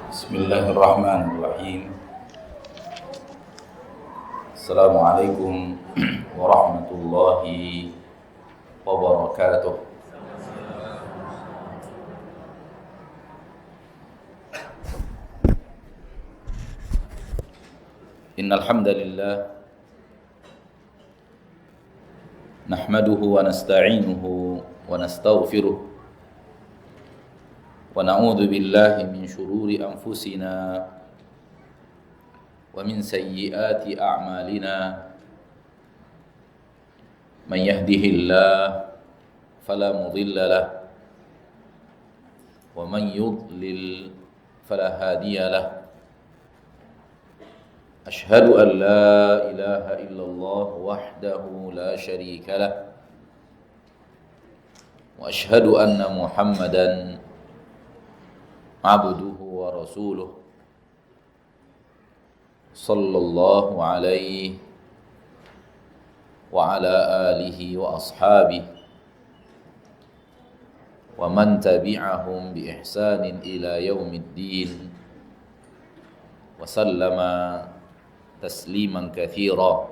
Bismillahirrahmanirrahim. Assalamualaikum warahmatullahi wabarakatuh. Innal hamdalillah nahmaduhu wa nasta'inuhu wa nastaghfiruh wa na'udzu billahi min shururi anfusina wa min sayyiati a'malina. Man yahdihillahu fala mudilla lahu wa man yudlil fala hadiya lahu. Ashhadu an la ilaha illallah wahdahu la syarika lah wa ashhadu anna Muhammadan abduhu wa rasuluh sallallahu alaihi wa ala alihi wa ashabihi wa man tabi'ahum bi ihsanin ila yaumiddin wa sallama tasliman katsira.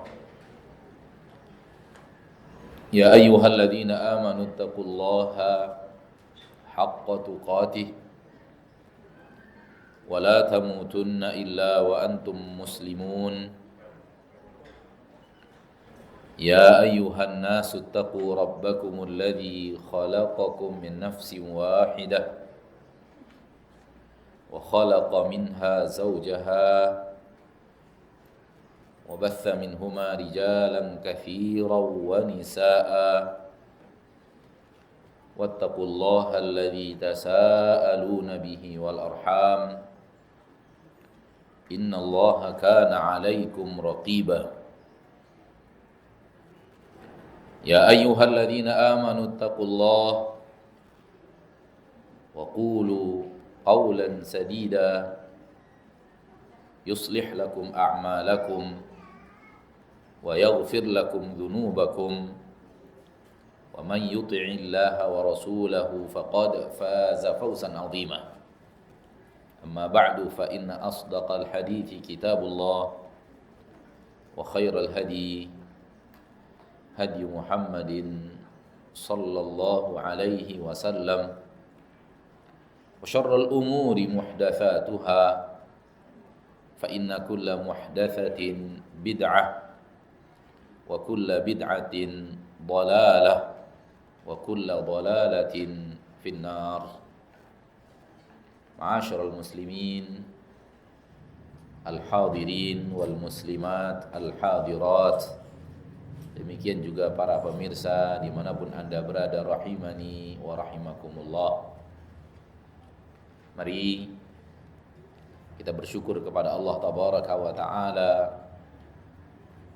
Ya ayyuhalladzina amanu taqullaha haqqa tuqatih wa la tamutunna illa wa antum muslimun. Ya ayyuhan nasu taqu rabbakumul ladzi khalaqakum min nafsin wahidah wa khalaqa minha zawjaha وبث منهما رجالا كثيرا ونساء واتقوا الله الذي تساءلون به والأرحام إن الله كان عليكم رقيبا. يا أيها الذين آمنوا اتقوا الله وقولوا قولا سديدا يصلح لكم أعمالكم ويغفر لكم ذنوبكم ومن يطع الله ورسوله فقد فاز فوزا عظيما. أما بعد فإن أصدق الحديث كتاب الله وخير الهدي هدي محمد صلى الله عليه وسلم وشر الأمور محدثاتها فإن كل محدثة بدعة وكل بدعة ضلالة وكل ضلالة في النار. معاشر المسلمين الحاضرين والmuslimat الحاضرات, demikian juga para pemirsa dimanapun Anda berada, rahimani wa rahimakumullah. Mari kita bersyukur kepada Allah Tabaraka wa Ta'ala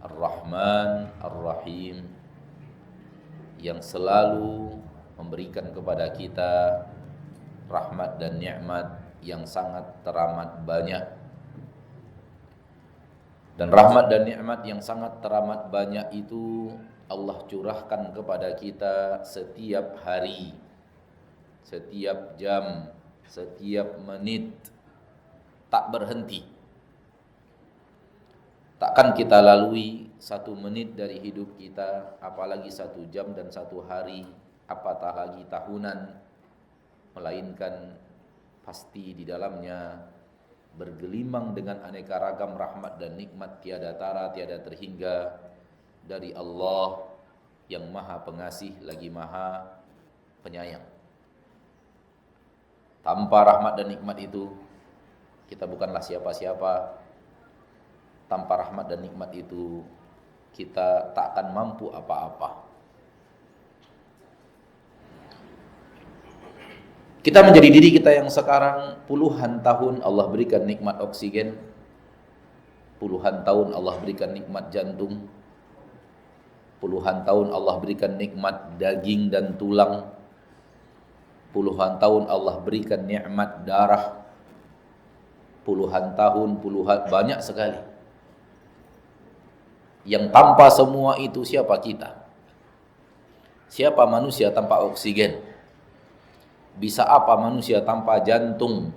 Ar-Rahman Ar-Rahim yang selalu memberikan kepada kita rahmat dan nikmat yang sangat teramat banyak. Dan rahmat dan nikmat yang sangat teramat banyak itu Allah curahkan kepada kita setiap hari, setiap jam, setiap menit, tak berhenti. Takkan kita lalui 1 menit dari hidup kita, apalagi 1 jam dan 1 hari, apatah lagi tahunan, melainkan pasti di dalamnya bergelimang dengan aneka ragam rahmat dan nikmat tiada tara, tiada terhingga dari Allah yang Maha Pengasih lagi Maha Penyayang. Tanpa rahmat dan nikmat itu kita bukanlah siapa-siapa. Tanpa rahmat dan nikmat itu kita tak akan mampu apa-apa. Kita menjadi diri kita yang sekarang puluhan tahun Allah berikan nikmat oksigen, puluhan tahun Allah berikan nikmat jantung, puluhan tahun Allah berikan nikmat daging dan tulang, puluhan tahun Allah berikan nikmat darah, puluhan tahun, banyak sekali. Yang tanpa semua itu siapa kita? Siapa manusia tanpa oksigen? Bisa apa manusia tanpa jantung?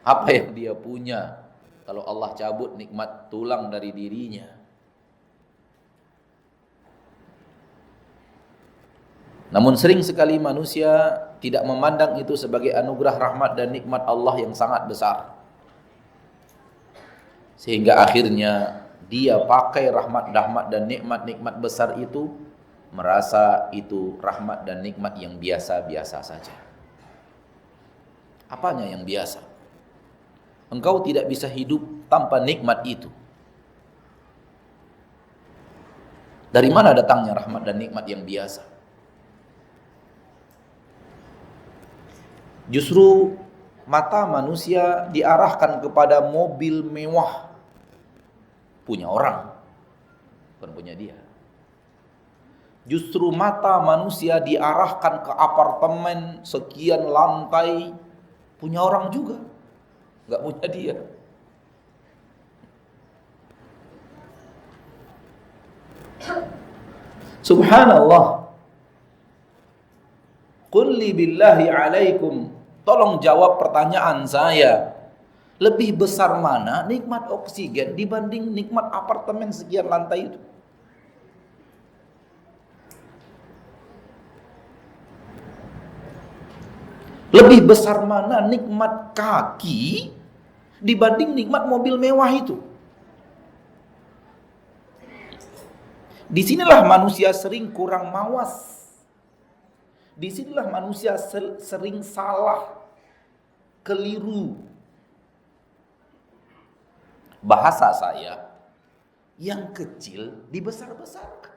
Apa yang dia punya kalau Allah cabut nikmat tulang dari dirinya? Namun sering sekali manusia tidak memandang itu sebagai anugerah rahmat dan nikmat Allah yang sangat besar. Sehingga akhirnya dia pakai rahmat-rahmat dan nikmat-nikmat besar itu, merasa itu rahmat dan nikmat yang biasa-biasa saja. Apanya yang biasa? Engkau tidak bisa hidup tanpa nikmat itu. Dari mana datangnya rahmat dan nikmat yang biasa? Justru mata manusia diarahkan kepada mobil mewah punya orang, bukan punya dia. Justru mata manusia diarahkan ke apartemen sekian lantai punya orang juga, nggak punya dia. Subhanallah. Qul li billahi alaikum, tolong jawab pertanyaan saya. Lebih besar mana nikmat oksigen dibanding nikmat apartemen sekian lantai itu? Lebih besar mana nikmat kaki dibanding nikmat mobil mewah itu? Disinilah manusia sering kurang mawas. Disinilah manusia sering salah, keliru. Bahasa saya, yang kecil dibesar-besarkan,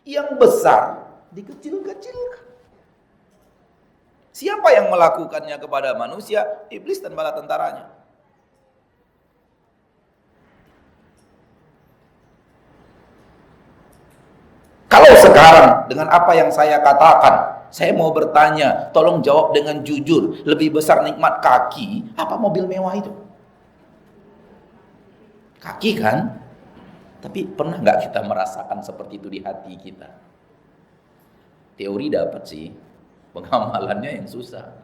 yang besar dikecil-kecilkan. Siapa yang melakukannya kepada manusia? Iblis dan bala tentaranya. Kalau sekarang dengan apa yang saya katakan, saya mau bertanya, tolong jawab dengan jujur, lebih besar nikmat kaki apa mobil mewah itu? Kaki kan? Tapi pernah nggak kita merasakan seperti itu di hati kita? Teori dapat sih, pengamalannya yang susah.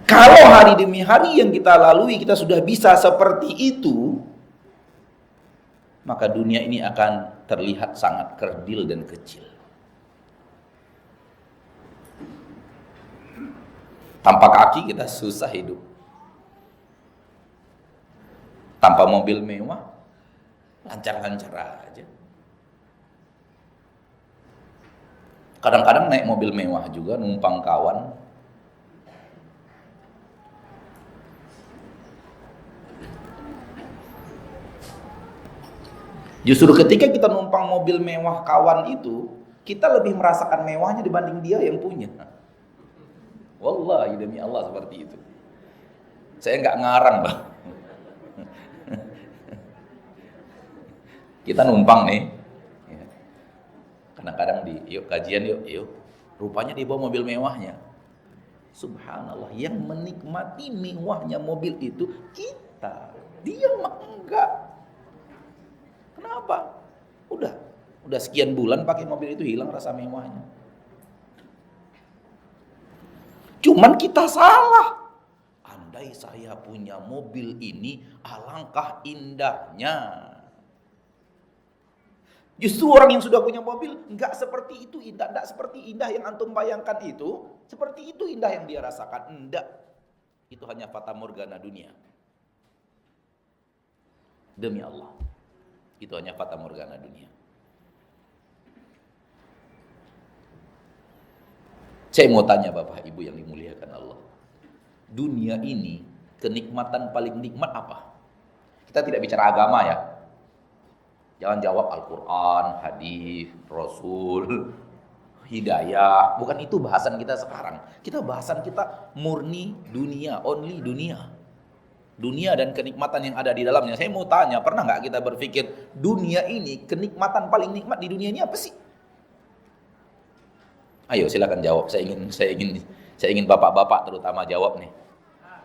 Kalau hari demi hari yang kita lalui kita sudah bisa seperti itu, maka dunia ini akan terlihat sangat kerdil dan kecil. Tanpa kaki kita susah hidup. Tanpa mobil mewah, lancar-lancar aja. Kadang-kadang naik mobil mewah juga, numpang kawan. Justru ketika kita numpang mobil mewah kawan itu, kita lebih merasakan mewahnya dibanding dia yang punya. Wallahi demi Allah seperti itu. Saya nggak ngarang, Bang. Kita numpang nih. Kadang-kadang yuk kajian yuk. Rupanya dia bawa mobil mewahnya. Subhanallah, yang menikmati mewahnya mobil itu kita. Dia mah enggak. Kenapa? Udah sekian bulan pakai mobil itu, hilang rasa mewahnya. Cuman kita salah. Andai saya punya mobil ini, alangkah indahnya. Justru orang yang sudah punya mobil enggak seperti itu indah, enggak seperti indah yang antum bayangkan itu, seperti itu indah yang dia rasakan. Enggak. Itu hanya fata morgana dunia. Demi Allah. Itu hanya fata morgana dunia. Saya mau tanya Bapak Ibu yang dimuliakan Allah. Dunia ini kenikmatan paling nikmat apa? Kita tidak bicara agama ya. Jangan jawab Al-Quran, hadis, Rasul, hidayah. Bukan itu bahasan kita sekarang. Bahasan kita murni dunia, only dunia. Dunia dan kenikmatan yang ada di dalamnya. Saya mau tanya, pernah nggak kita berpikir dunia ini kenikmatan paling nikmat di dunia ini apa sih? Ayo silakan jawab. Saya ingin bapak-bapak terutama jawab nih.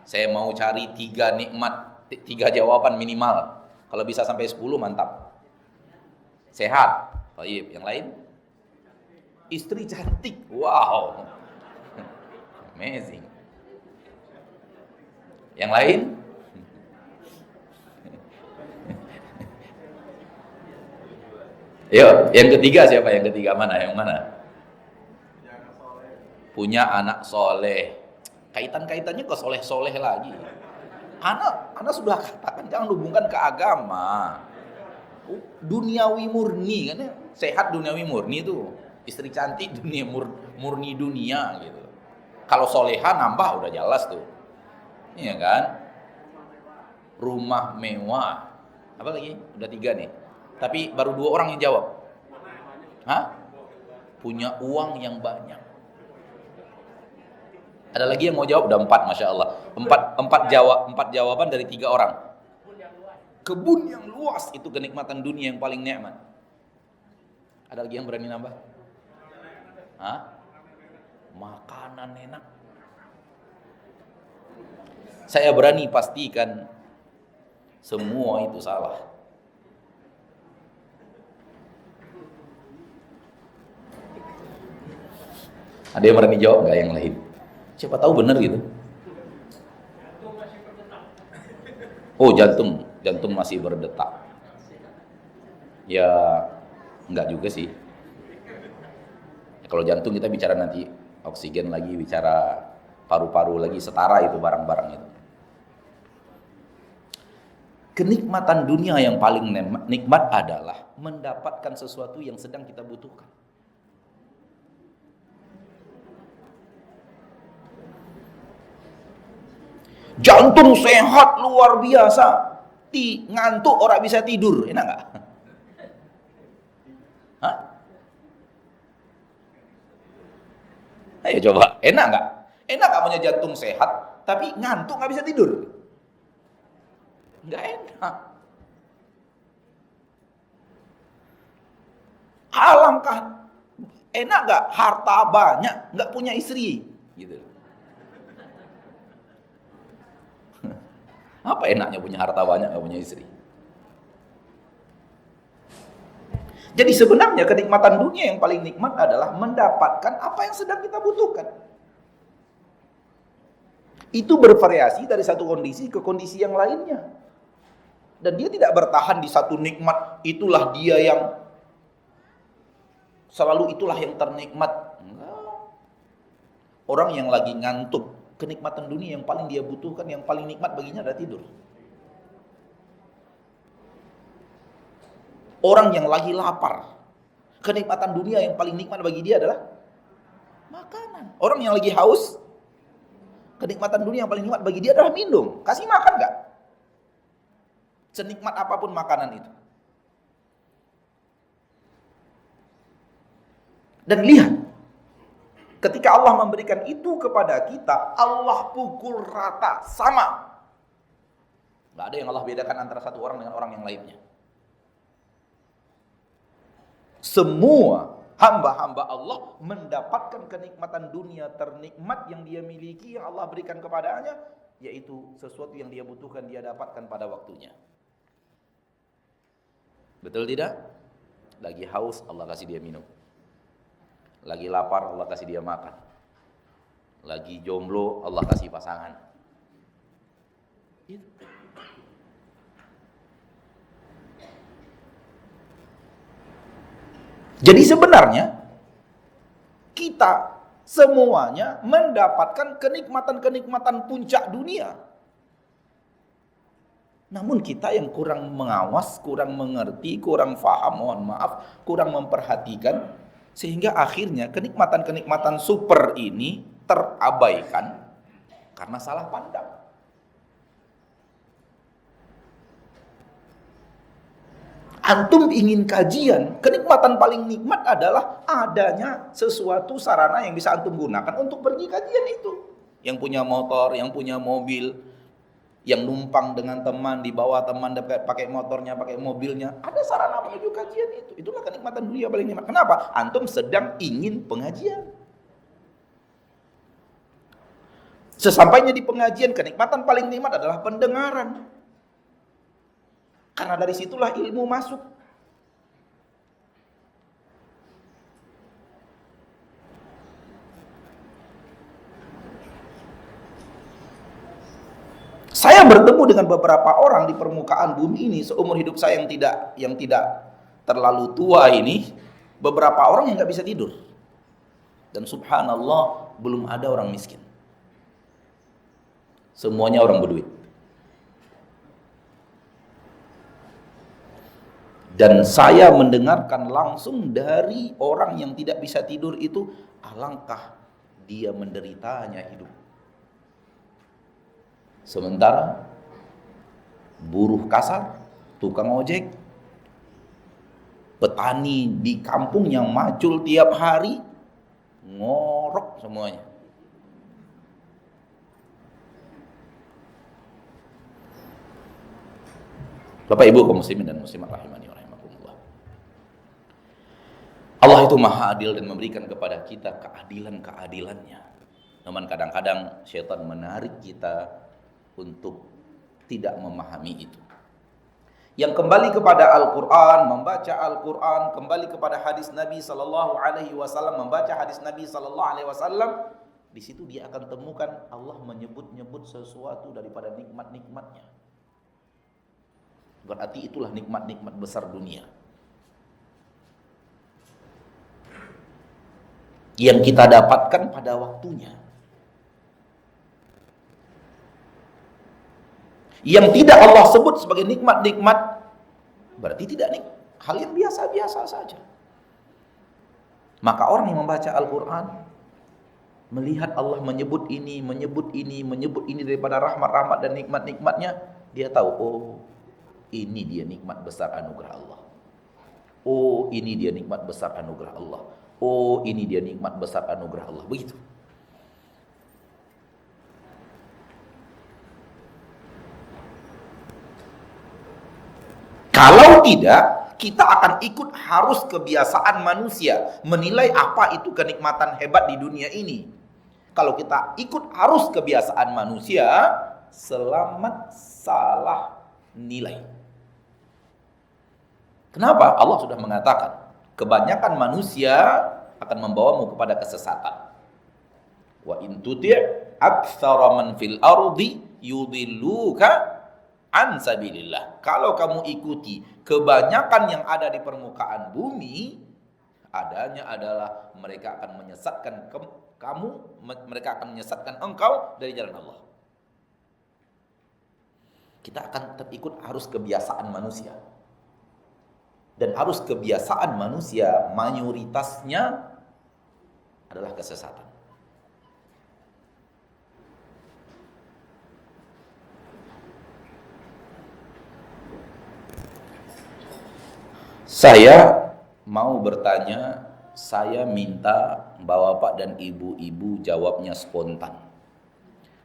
Saya mau cari 3 nikmat, 3 jawaban minimal. Kalau bisa sampai 10 mantap. Sehat. Baik, yang lain? istri cantik. Wow. Amazing. Yang lain? Yuk, yang ketiga siapa? Yang ketiga mana? Yang mana? Punya anak soleh. Kaitan-kaitannya ke soleh-soleh lagi. Anak sudah katakan jangan hubungkan ke agama. Duniawi murni kan ya? Sehat duniawi murni itu. Istri cantik dunia murni dunia gitu. Kalau soleha nambah udah jelas tuh. Iya kan? Rumah mewah. Apa lagi? Udah 3 nih. Tapi baru 2 orang yang jawab. Hah? Punya uang yang banyak. Ada lagi yang mau jawab? Udah 4, Masya Allah. 4 jawaban dari 3 orang. Kebun yang luas itu kenikmatan dunia yang paling nikmat. Ada lagi yang berani nambah? Hah? Makanan enak. Saya berani pastikan semua itu salah. Ada yang berani jawab nggak yang lain? Siapa tahu benar gitu. Oh, jantung masih berdetak. Ya, enggak juga sih. Kalau jantung kita bicara nanti oksigen lagi, bicara paru-paru lagi, setara itu barang-barang itu. Kenikmatan dunia yang paling nikmat adalah mendapatkan sesuatu yang sedang kita butuhkan. Jantung sehat luar biasa, ngantuk orang bisa tidur, enak nggak? Hah? Ayo coba, enak nggak? Enak nggak punya jantung sehat, tapi ngantuk nggak bisa tidur? Nggak enak. Alangkah enak nggak harta banyak, nggak punya istri, gitu. Apa enaknya punya harta banyak nggak punya istri? Jadi sebenarnya kenikmatan dunia yang paling nikmat adalah mendapatkan apa yang sedang kita butuhkan. Itu bervariasi dari satu kondisi ke kondisi yang lainnya. Dan dia tidak bertahan di satu nikmat, itulah dia yang selalu itulah yang ternikmat. Enggak. Orang yang lagi ngantuk, kenikmatan dunia yang paling dia butuhkan, yang paling nikmat baginya adalah tidur. Orang yang lagi lapar, kenikmatan dunia yang paling nikmat bagi dia adalah makanan. Orang yang lagi haus, kenikmatan dunia yang paling nikmat bagi dia adalah minum. Kasih makan gak? Senikmat apapun makanan itu. Dan lihat, ketika Allah memberikan itu kepada kita, Allah pukul rata, sama. Gak ada yang Allah bedakan antara satu orang dengan orang yang lainnya. Semua hamba-hamba Allah mendapatkan kenikmatan dunia ternikmat yang dia miliki, yang Allah berikan kepadanya, yaitu sesuatu yang dia butuhkan, dia dapatkan pada waktunya. Betul tidak? Lagi haus, Allah kasih dia minum. Lagi lapar, Allah kasih dia makan. Lagi jomblo, Allah kasih pasangan. Gitu. Jadi sebenarnya kita semuanya mendapatkan kenikmatan-kenikmatan puncak dunia. Namun kita yang kurang mengawas, kurang mengerti, kurang faham, mohon maaf, kurang memperhatikan, sehingga akhirnya kenikmatan-kenikmatan super ini terabaikan karena salah pandang. Antum ingin kajian, kenikmatan paling nikmat adalah adanya sesuatu sarana yang bisa antum gunakan untuk pergi kajian itu. Yang punya motor, yang punya mobil, yang numpang dengan teman, dibawa teman pakai motornya, pakai mobilnya, ada sarana menuju kajian itu. Itulah kenikmatan dunia paling nikmat. Kenapa? Antum sedang ingin pengajian. Sesampainya di pengajian, kenikmatan paling nikmat adalah pendengaran. Karena dari situlah ilmu masuk. Saya bertemu dengan beberapa orang di permukaan bumi ini seumur hidup saya yang tidak terlalu tua ini, beberapa orang yang nggak bisa tidur. Dan subhanallah, belum ada orang miskin. Semuanya orang berduit. Dan saya mendengarkan langsung dari orang yang tidak bisa tidur itu, alangkah dia menderitanya hidup. Sementara buruh kasar, tukang ojek, petani di kampung yang macul tiap hari, ngorok semuanya. Bapak Ibu kaum muslimin dan muslimat rahimani wa rahimakumullah. Allah itu maha adil dan memberikan kepada kita keadilan-keadilannya. Namun kadang-kadang syaitan menarik kita untuk tidak memahami itu. Yang kembali kepada Al-Quran, membaca Al-Quran, kembali kepada hadis Nabi Sallallahu Alaihi Wasallam, membaca hadis Nabi Sallallahu Alaihi Wasallam, di situ dia akan temukan Allah menyebut-nyebut sesuatu daripada nikmat-nikmatnya. Berarti itulah nikmat-nikmat besar dunia yang kita dapatkan pada waktunya. Yang tidak Allah sebut sebagai nikmat-nikmat, berarti tidak hal yang biasa-biasa saja. Maka orang yang membaca Al-Quran, melihat Allah menyebut ini daripada rahmat-rahmat dan nikmat-nikmatnya, dia tahu, oh ini dia nikmat besar anugerah Allah. Oh ini dia nikmat besar anugerah Allah. Oh ini dia nikmat besar anugerah Allah. Begitu. Kalau tidak, kita akan ikut harus kebiasaan manusia menilai apa itu kenikmatan hebat di dunia ini. Kalau kita ikut harus kebiasaan manusia, selamat salah nilai. Kenapa? Allah sudah mengatakan, kebanyakan manusia akan membawamu kepada kesesatan. Wa in tuti' aktsara man fil ardi yudilluka an sabilillah. Kalau kamu ikuti kebanyakan yang ada di permukaan bumi, adanya adalah mereka akan menyesatkan kamu, mereka akan menyesatkan engkau dari jalan Allah. Kita akan terikut arus kebiasaan manusia. Dan arus kebiasaan manusia mayoritasnya adalah kesesatan. Saya mau bertanya, saya minta Bapak dan Ibu-ibu jawabnya spontan.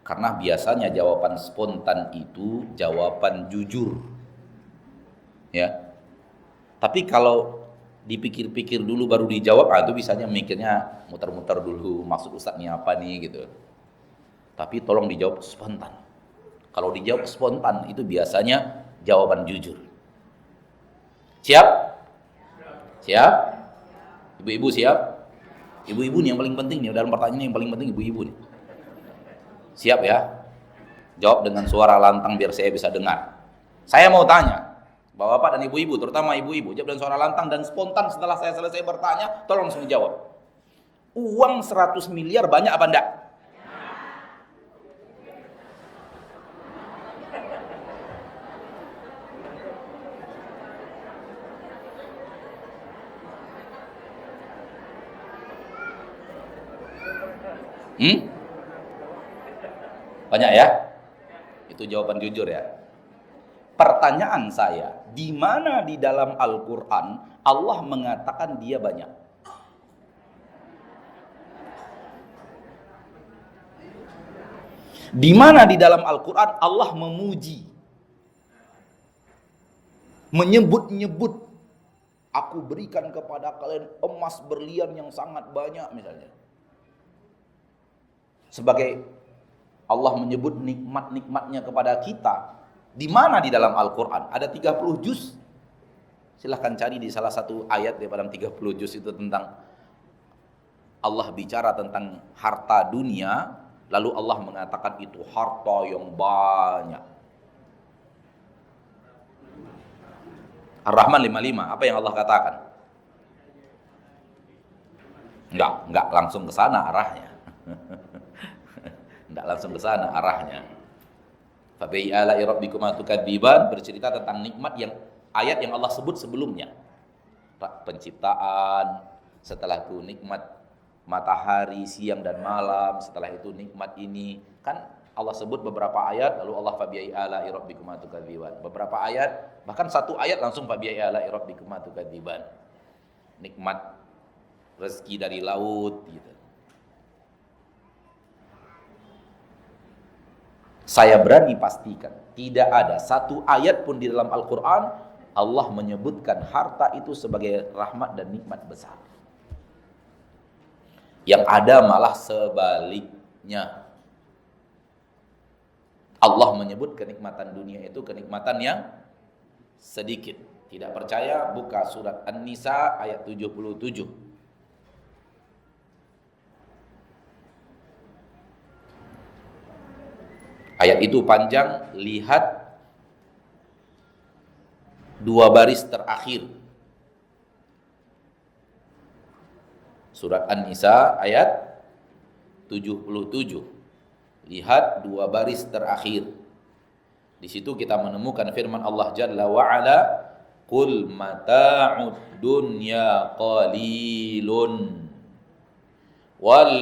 Karena biasanya jawaban spontan itu jawaban jujur. Ya. Tapi kalau dipikir-pikir dulu baru dijawab, itu bisanya mikirnya muter-muter dulu, maksud Ustadznya apa nih gitu. Tapi tolong dijawab spontan. Kalau dijawab spontan itu biasanya jawaban jujur. Siap? Siap? Ibu-ibu siap? Ibu-ibu nih yang paling penting nih, dalam pertanyaan yang paling penting ibu-ibu nih. Siap ya? Jawab dengan suara lantang biar saya bisa dengar. Saya mau tanya, Bapak dan ibu-ibu, terutama ibu-ibu, jawab dengan suara lantang dan spontan. Setelah saya selesai bertanya, tolong langsung jawab. Uang 100 miliar banyak apa enggak? Banyak ya? Itu jawaban jujur ya. Pertanyaan saya, di mana di dalam Al-Quran Allah mengatakan dia banyak? Di mana di dalam Al-Quran Allah memuji, menyebut-nyebut, aku berikan kepada kalian emas berlian yang sangat banyak misalnya. Sebagai Allah menyebut nikmat-nikmatnya kepada kita. Di mana di dalam Al-Quran? Ada 30 juz. Silahkan cari di salah satu ayat daripada 30 juz itu tentang Allah bicara tentang harta dunia. Lalu Allah mengatakan itu harta yang banyak. Ar-Rahman 55, apa yang Allah katakan? Enggak langsung ke sana arahnya. Enggak langsung ke sana arahnya. Fa bi ala'i rabbikuma tukadziban bercerita tentang nikmat yang ayat yang Allah sebut sebelumnya. Penciptaan, setelah itu nikmat matahari siang dan malam, setelah itu nikmat ini. Kan Allah sebut beberapa ayat, lalu Allah fa bi ala'i rabbikuma tukadziban. Beberapa ayat, bahkan satu ayat langsung fa bi ala'i rabbikuma tukadziban. Nikmat rezeki dari laut gitu. Saya berani pastikan tidak ada satu ayat pun di dalam Al-Quran Allah menyebutkan harta itu sebagai rahmat dan nikmat besar. Yang ada malah sebaliknya. Allah menyebut kenikmatan dunia itu kenikmatan yang sedikit. Tidak percaya, buka surat An-Nisa ayat 77. Ayat itu panjang, lihat dua baris terakhir. Surat An-Nisa ayat 77. Lihat dua baris terakhir. Di situ kita menemukan firman Allah Jalla wa Ala, "Qul mata'ud dunya qalilun wal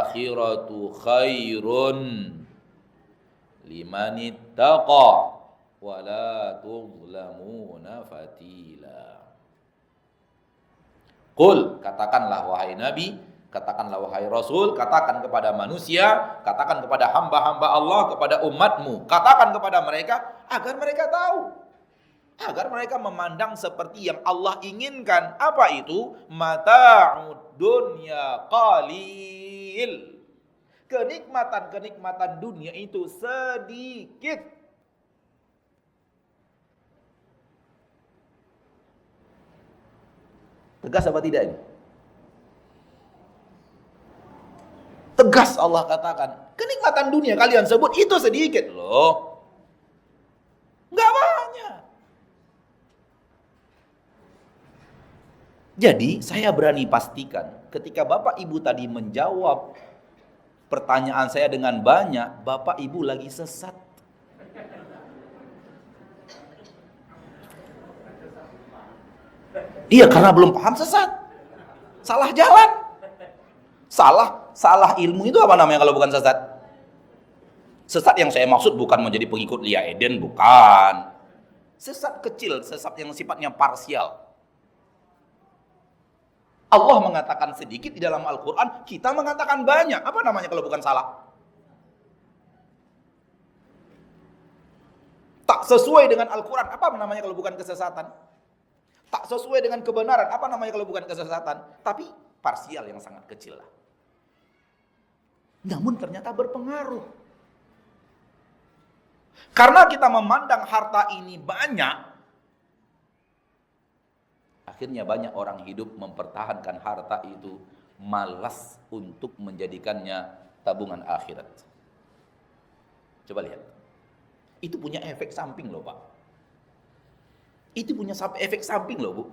akhiratu khairun limanittaqa wa la tuzlamuna fatila." Qul, katakanlah wahai Nabi, katakanlah wahai Rasul, katakan kepada manusia, katakan kepada hamba-hamba Allah, kepada umatmu, katakan kepada mereka agar mereka tahu, agar mereka memandang seperti yang Allah inginkan. Apa itu? Mata'ud dunya qalil. Kenikmatan-kenikmatan dunia itu sedikit. Tegas apa tidak ini? Tegas Allah katakan, kenikmatan dunia kalian sebut itu sedikit loh. Enggak banyak. Jadi saya berani pastikan ketika Bapak Ibu tadi menjawab pertanyaan saya dengan banyak, Bapak Ibu lagi sesat. Iya, karena belum paham sesat. Salah jalan. Salah ilmu itu apa namanya kalau bukan sesat? Sesat yang saya maksud bukan menjadi pengikut Lia Eden, bukan. Sesat kecil, sesat yang sifatnya parsial. Allah mengatakan sedikit di dalam Al-Quran, kita mengatakan banyak. Apa namanya kalau bukan salah? Tak sesuai dengan Al-Quran, apa namanya kalau bukan kesesatan? Tak sesuai dengan kebenaran, apa namanya kalau bukan kesesatan? Tapi parsial yang sangat kecil lah. Namun ternyata berpengaruh. Karena kita memandang harta ini banyak, akhirnya banyak orang hidup mempertahankan harta itu, malas untuk menjadikannya tabungan akhirat. Coba lihat. Itu punya efek samping loh Pak. Itu punya efek samping loh Bu.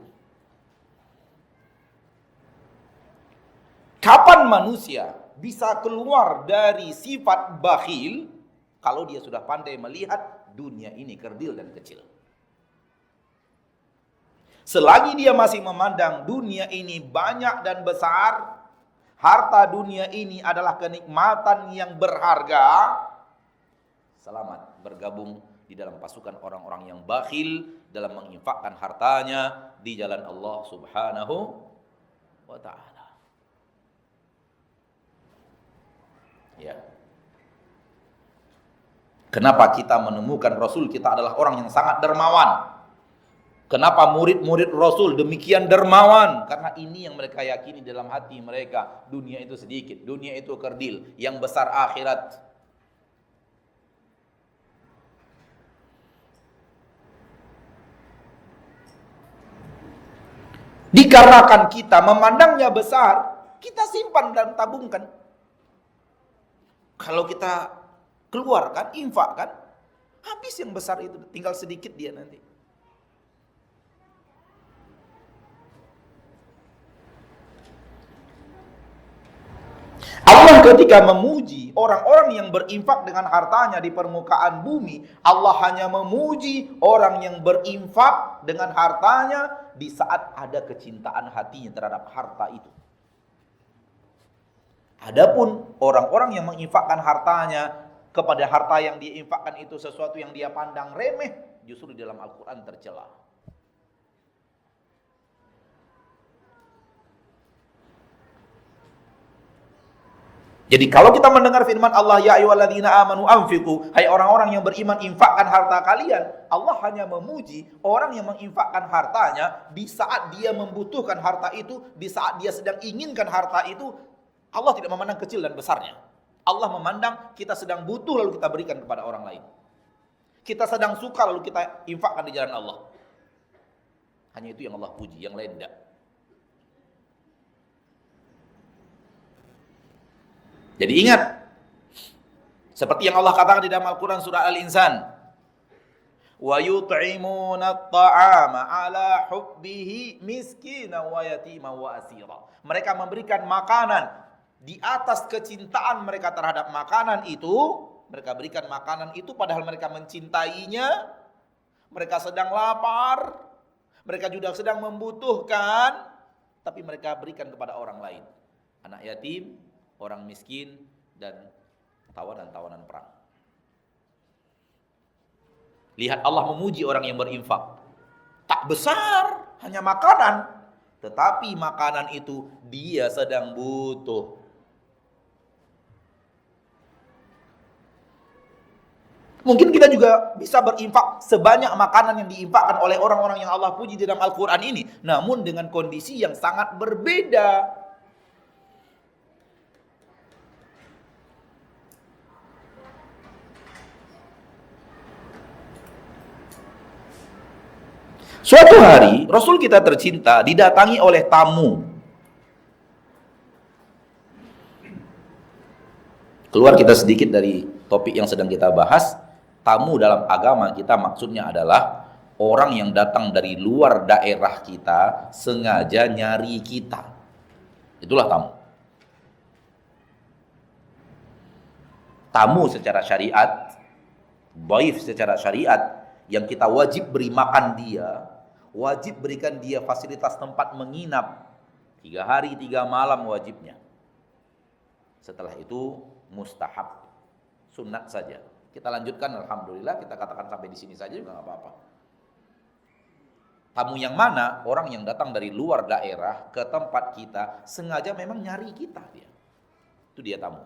Kapan manusia bisa keluar dari sifat bakhil? Kalau dia sudah pandai melihat dunia ini kerdil dan kecil. Selagi dia masih memandang dunia ini banyak dan besar, harta dunia ini adalah kenikmatan yang berharga, selamat bergabung di dalam pasukan orang-orang yang bakhil dalam menginfakkan hartanya di jalan Allah Subhanahu wa ta'ala. Ya. Kenapa kita menemukan Rasul kita adalah orang yang sangat dermawan? Kenapa murid-murid Rasul demikian dermawan? Karena ini yang mereka yakini dalam hati mereka. Dunia itu sedikit, dunia itu kerdil, yang besar akhirat. Dikarenakan kita memandangnya besar, kita simpan dan tabungkan. Kalau kita keluarkan, infakkan, habis yang besar itu, tinggal sedikit dia nanti. Allah ketika memuji orang-orang yang berinfak dengan hartanya di permukaan bumi, Allah hanya memuji orang yang berinfak dengan hartanya di saat ada kecintaan hatinya terhadap harta itu. Adapun orang-orang yang menginfakkan hartanya kepada harta yang dia infakkan itu sesuatu yang dia pandang remeh, justru di dalam Al-Quran tercela. Jadi kalau kita mendengar firman Allah, ya ayyuhalladzina amanu anfiqu, hai orang-orang yang beriman, infakkan harta kalian. Allah hanya memuji orang yang menginfakkan hartanya di saat dia membutuhkan harta itu, di saat dia sedang inginkan harta itu. Allah tidak memandang kecil dan besarnya. Allah memandang kita sedang butuh lalu kita berikan kepada orang lain. Kita sedang suka lalu kita infakkan di jalan Allah. Hanya itu yang Allah puji, yang lain tidak. Jadi ingat, seperti yang Allah katakan di dalam Al-Quran surah Al-Insan, wa yut'imuna at-ta'ama ala hubbihi miskina wa yatima wa asira. Mereka memberikan makanan di atas kecintaan mereka terhadap makanan itu. Mereka berikan makanan itu padahal mereka mencintainya. Mereka sedang lapar, mereka juga sedang membutuhkan, tapi mereka berikan kepada orang lain. Anak yatim, orang miskin, dan tawanan-tawanan perang. Lihat Allah memuji orang yang berinfak. Tak besar, hanya makanan. Tetapi makanan itu dia sedang butuh. Mungkin kita juga bisa berinfak sebanyak makanan yang diinfakkan oleh orang-orang yang Allah puji di dalam Al-Quran ini. Namun dengan kondisi yang sangat berbeda. Suatu hari Rasul kita tercinta didatangi oleh tamu. Keluar kita sedikit dari topik yang sedang kita bahas. Tamu dalam agama kita maksudnya adalah orang yang datang dari luar daerah kita sengaja nyari kita. Itulah tamu. Tamu secara syariat, dhaif secara syariat, yang kita wajib beri makan dia, wajib berikan dia fasilitas tempat menginap 3 hari 3 malam wajibnya. Setelah itu mustahab, sunat saja. Kita lanjutkan, alhamdulillah, kita katakan sampai di sini saja juga nggak apa-apa. Tamu yang mana? Orang yang datang dari luar daerah ke tempat kita sengaja memang nyari kita dia. Itu dia tamu.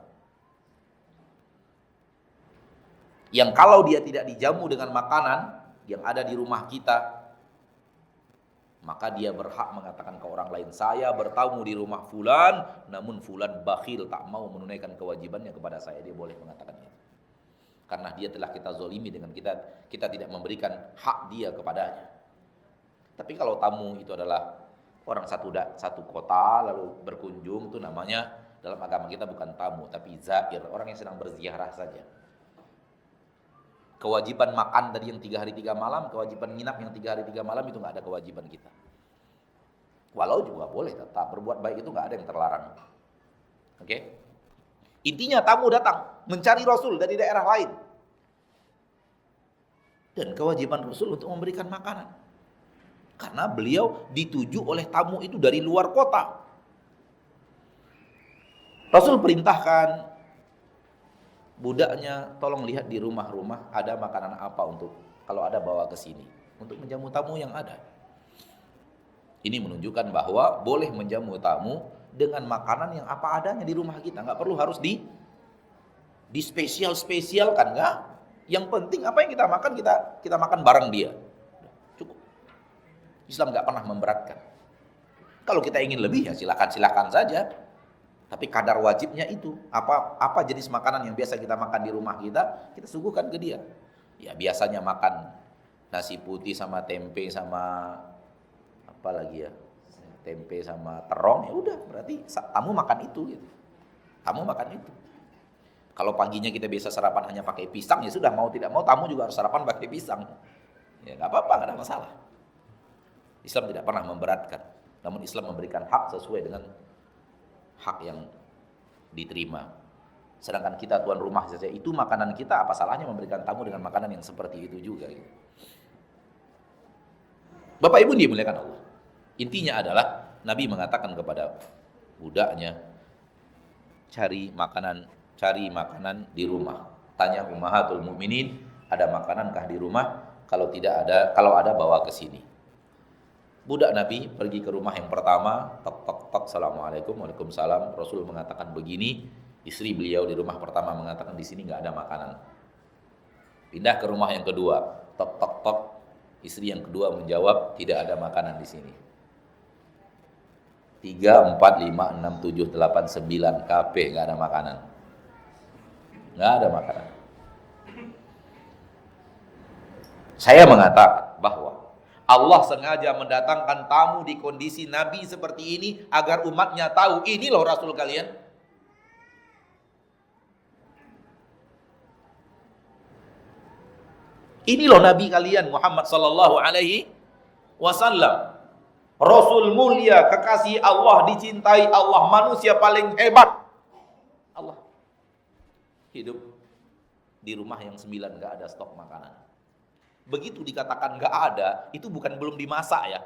Yang kalau dia tidak dijamu dengan makanan yang ada di rumah kita, maka dia berhak mengatakan ke orang lain, saya bertamu di rumah fulan, namun fulan bakhil, tak mau menunaikan kewajibannya kepada saya. Dia boleh mengatakan itu. Karena dia telah kita zolimi dengan kita tidak memberikan hak dia kepadanya. Tapi kalau tamu itu adalah orang satu kota lalu berkunjung, itu namanya dalam agama kita bukan tamu, tapi zair, orang yang sedang berziarah saja. Kewajiban makan tadi yang 3 hari 3 malam, kewajiban nginap yang 3 hari 3 malam itu nggak ada kewajiban kita. Walau juga boleh tetap berbuat baik, itu nggak ada yang terlarang. Oke? Intinya tamu datang mencari Rasul dari daerah lain. Dan kewajiban Rasul untuk memberikan makanan. Karena beliau dituju oleh tamu itu dari luar kota. Rasul perintahkan budaknya, tolong lihat di rumah-rumah ada makanan apa untuk kalau ada bawa ke sini untuk menjamu tamu yang ada. Ini menunjukkan bahwa boleh menjamu tamu dengan makanan yang apa adanya di rumah kita, nggak perlu harus di spesialkan, nggak. Yang penting apa yang kita makan kita makan bareng dia, cukup. Islam nggak pernah memberatkan. Kalau kita ingin lebih ya silakan saja. Tapi kadar wajibnya itu apa jenis makanan yang biasa kita makan di rumah kita suguhkan ke dia. Ya biasanya makan nasi putih sama tempe sama apa lagi ya, tempe sama terong, ya udah berarti tamu makan itu gitu. Tamu makan itu. Kalau paginya kita biasa sarapan hanya pakai pisang, ya sudah, mau tidak mau tamu juga harus sarapan pakai pisang. Ya nggak apa-apa, nggak ada masalah. Islam tidak pernah memberatkan, namun Islam memberikan hak sesuai dengan hak yang diterima. Sedangkan kita tuan rumah saja, itu makanan kita, apa salahnya memberikan tamu dengan makanan yang seperti itu juga gitu. Bapak Ibu dimuliakan Allah. Intinya adalah Nabi mengatakan kepada budaknya, cari makanan di rumah. Tanya ummahatul mukminin, ada makanankah di rumah? Kalau tidak ada, kalau ada bawa ke sini. Budak Nabi pergi ke rumah yang pertama, tok tok tok, assalamualaikum, waalaikumsalam. Rasul mengatakan begini, istri beliau di rumah pertama mengatakan di sini nggak ada makanan. Pindah ke rumah yang kedua, tok tok tok, istri yang kedua menjawab tidak ada makanan di sini. 3, 4, 5, 6, 7, 8, 9 KP nggak ada makanan. Nggak ada makanan. Saya mengatakan bahwa Allah sengaja mendatangkan tamu di kondisi Nabi seperti ini agar umatnya tahu ini loh Rasul kalian. Ini loh Nabi kalian Muhammad sallallahu alaihi wasallam. Rasul mulia, kekasih Allah, dicintai Allah, manusia paling hebat. Allah hidup di rumah yang 9 gak ada stok makanan. Begitu dikatakan gak ada, itu bukan belum dimasak ya.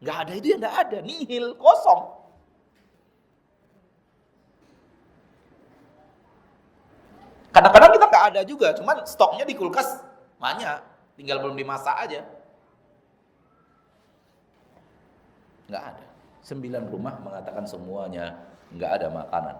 Gak ada itu ya gak ada, nihil, kosong. Kadang-kadang kita gak ada juga, cuman stoknya di kulkas banyak, tinggal belum dimasak aja. Nggak ada. 9 rumah mengatakan semuanya nggak ada makanan.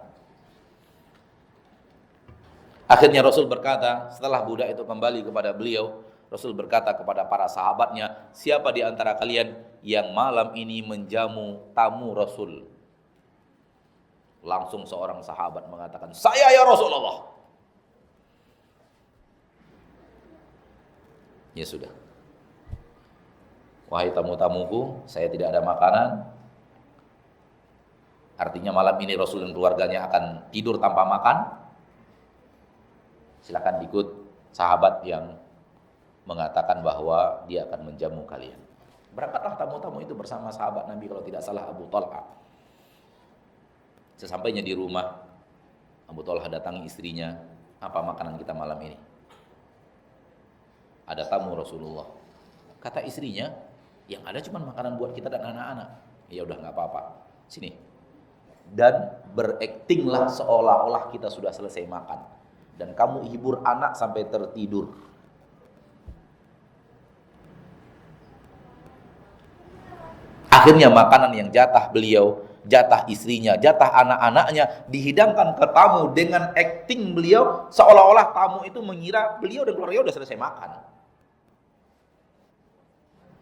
Akhirnya Rasul berkata, setelah budak itu kembali kepada beliau, Rasul berkata kepada para sahabatnya, siapa di antara kalian yang malam ini menjamu tamu Rasul? Langsung seorang sahabat mengatakan, saya ya Rasulullah. Ya sudah. Wahai tamu-tamuku, saya tidak ada makanan. Artinya malam ini Rasul dan keluarganya akan tidur tanpa makan. Silakan ikut sahabat yang mengatakan bahwa dia akan menjamu kalian. Berangkatlah tamu-tamu itu bersama sahabat Nabi, kalau tidak salah Abu Talha. Sesampainya di rumah, Abu Talha datangi istrinya, apa makanan kita malam ini? Ada tamu Rasulullah. Kata istrinya, yang ada cuma makanan buat kita dan anak-anak. Ya udah nggak apa-apa, sini. Dan beraktinglah seolah-olah kita sudah selesai makan, dan kamu hibur anak sampai tertidur. Akhirnya makanan yang jatah beliau, jatah istrinya, jatah anak-anaknya dihidangkan ke tamu dengan akting beliau seolah-olah tamu itu mengira beliau dan keluarga udah selesai makan.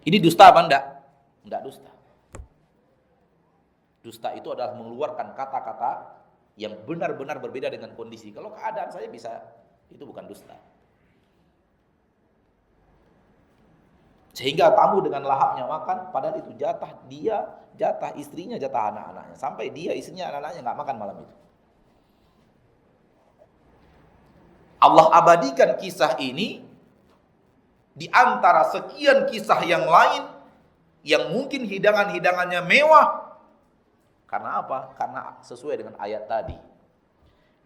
Ini dusta apa enggak? Enggak dusta. Dusta itu adalah mengeluarkan kata-kata yang benar-benar berbeda dengan kondisi. Kalau keadaan saya bisa, itu bukan dusta. Sehingga tamu dengan lahapnya makan, padahal itu jatah dia, jatah istrinya, jatah anak-anaknya. Sampai dia, istrinya, anak-anaknya nggak makan malam itu. Allah abadikan kisah ini di antara sekian kisah yang lain yang mungkin hidangan-hidangannya mewah. Karena apa? Karena sesuai dengan ayat tadi.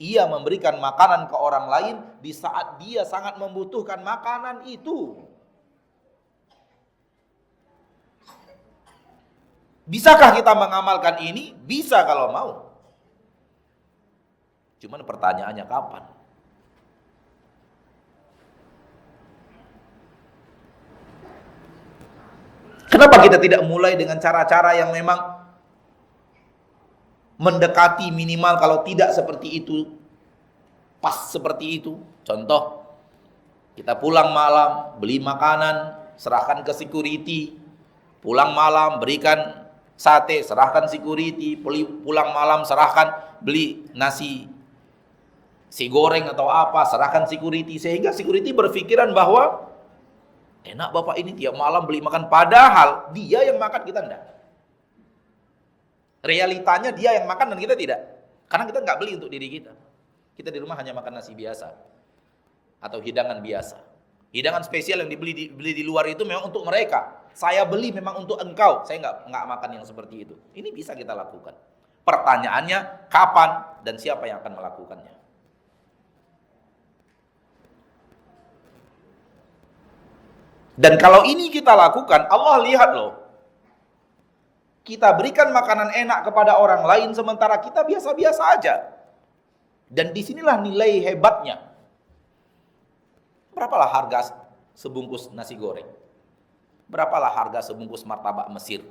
Ia memberikan makanan ke orang lain di saat dia sangat membutuhkan makanan itu. Bisakah kita mengamalkan ini? Bisa kalau mau. Cuman pertanyaannya kapan? Kenapa kita tidak mulai dengan cara-cara yang memang mendekati minimal, kalau tidak seperti itu, pas seperti itu. Contoh, kita pulang malam, beli makanan, serahkan ke security. Pulang malam, berikan sate, serahkan security. Pulang malam, serahkan, beli nasi goreng atau apa, serahkan security. Sehingga security berpikiran bahwa enak bapak ini tiap malam beli makan, padahal dia yang makan, kita enggak. Realitanya dia yang makan dan kita tidak. Karena kita enggak beli untuk diri kita. Kita di rumah hanya makan nasi biasa atau hidangan biasa. Hidangan spesial yang dibeli di luar itu memang untuk mereka. Saya beli memang untuk engkau. Saya nggak makan yang seperti itu. Ini bisa kita lakukan. Pertanyaannya kapan dan siapa yang akan melakukannya? Dan kalau ini kita lakukan, Allah lihat loh. Kita berikan makanan enak kepada orang lain sementara kita biasa-biasa aja. Dan disinilah nilai hebatnya. Berapalah harga sebungkus nasi goreng? Berapalah harga sebungkus martabak Mesir?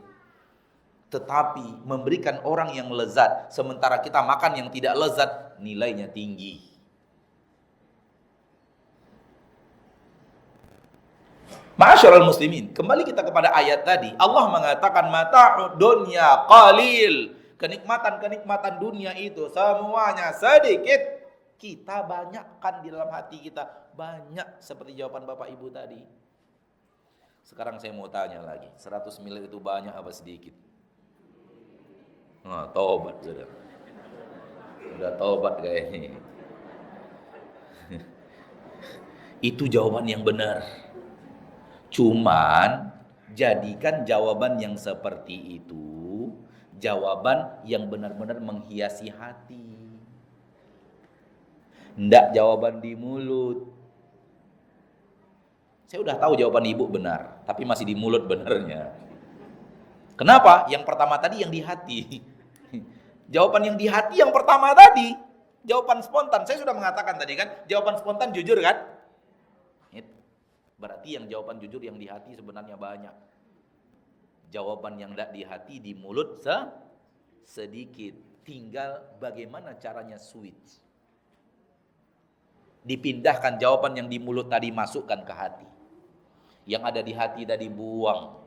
Tetapi memberikan orang yang lezat, sementara kita makan yang tidak lezat, nilainya tinggi. Ma'asyiral muslimin, kembali kita kepada ayat tadi. Allah mengatakan mata'ud dunya qalil. Kenikmatan-kenikmatan dunia itu semuanya sedikit. Kita banyakkan di dalam hati kita. Banyak seperti jawaban Bapak Ibu tadi. Sekarang saya mau tanya lagi, 100 miliar itu banyak apa sedikit? Nah, tobat sudah. Sudah tobat kayaknya. Itu jawaban yang benar. Cuman jadikan jawaban yang seperti itu jawaban yang benar-benar menghiasi hati. Ndak jawaban di mulut. Saya udah tahu jawaban ibu benar, tapi masih di mulut benernya. Kenapa? Yang pertama tadi yang di hati. Jawaban yang di hati yang pertama tadi, jawaban spontan. Saya sudah mengatakan tadi kan, jawaban spontan jujur kan? Berarti yang jawaban jujur yang di hati sebenarnya banyak. Jawaban yang tidak di hati di mulut sedikit. Tinggal bagaimana caranya switch. Dipindahkan jawaban yang di mulut tadi masukkan ke hati. Yang ada di hati tadi buang.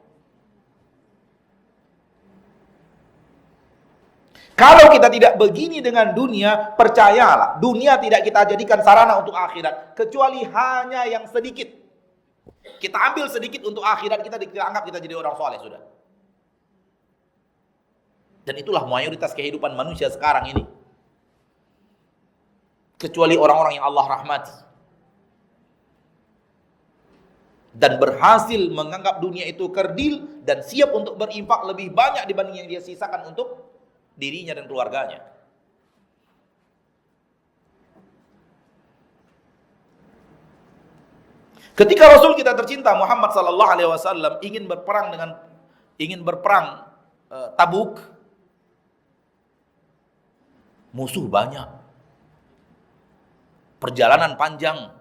Kalau kita tidak begini dengan dunia, percayalah, dunia tidak kita jadikan sarana untuk akhirat. Kecuali hanya yang sedikit. Kita ambil sedikit untuk akhirat, kita anggap kita jadi orang soleh sudah. Dan itulah mayoritas kehidupan manusia sekarang ini. Kecuali orang-orang yang Allah rahmati. Dan berhasil menganggap dunia itu kerdil dan siap untuk berinfak lebih banyak dibanding yang dia sisakan untuk dirinya dan keluarganya. Ketika Rasul kita tercinta Muhammad sallallahu alaihi wasallam ingin berperang Tabuk, musuh banyak. Perjalanan panjang.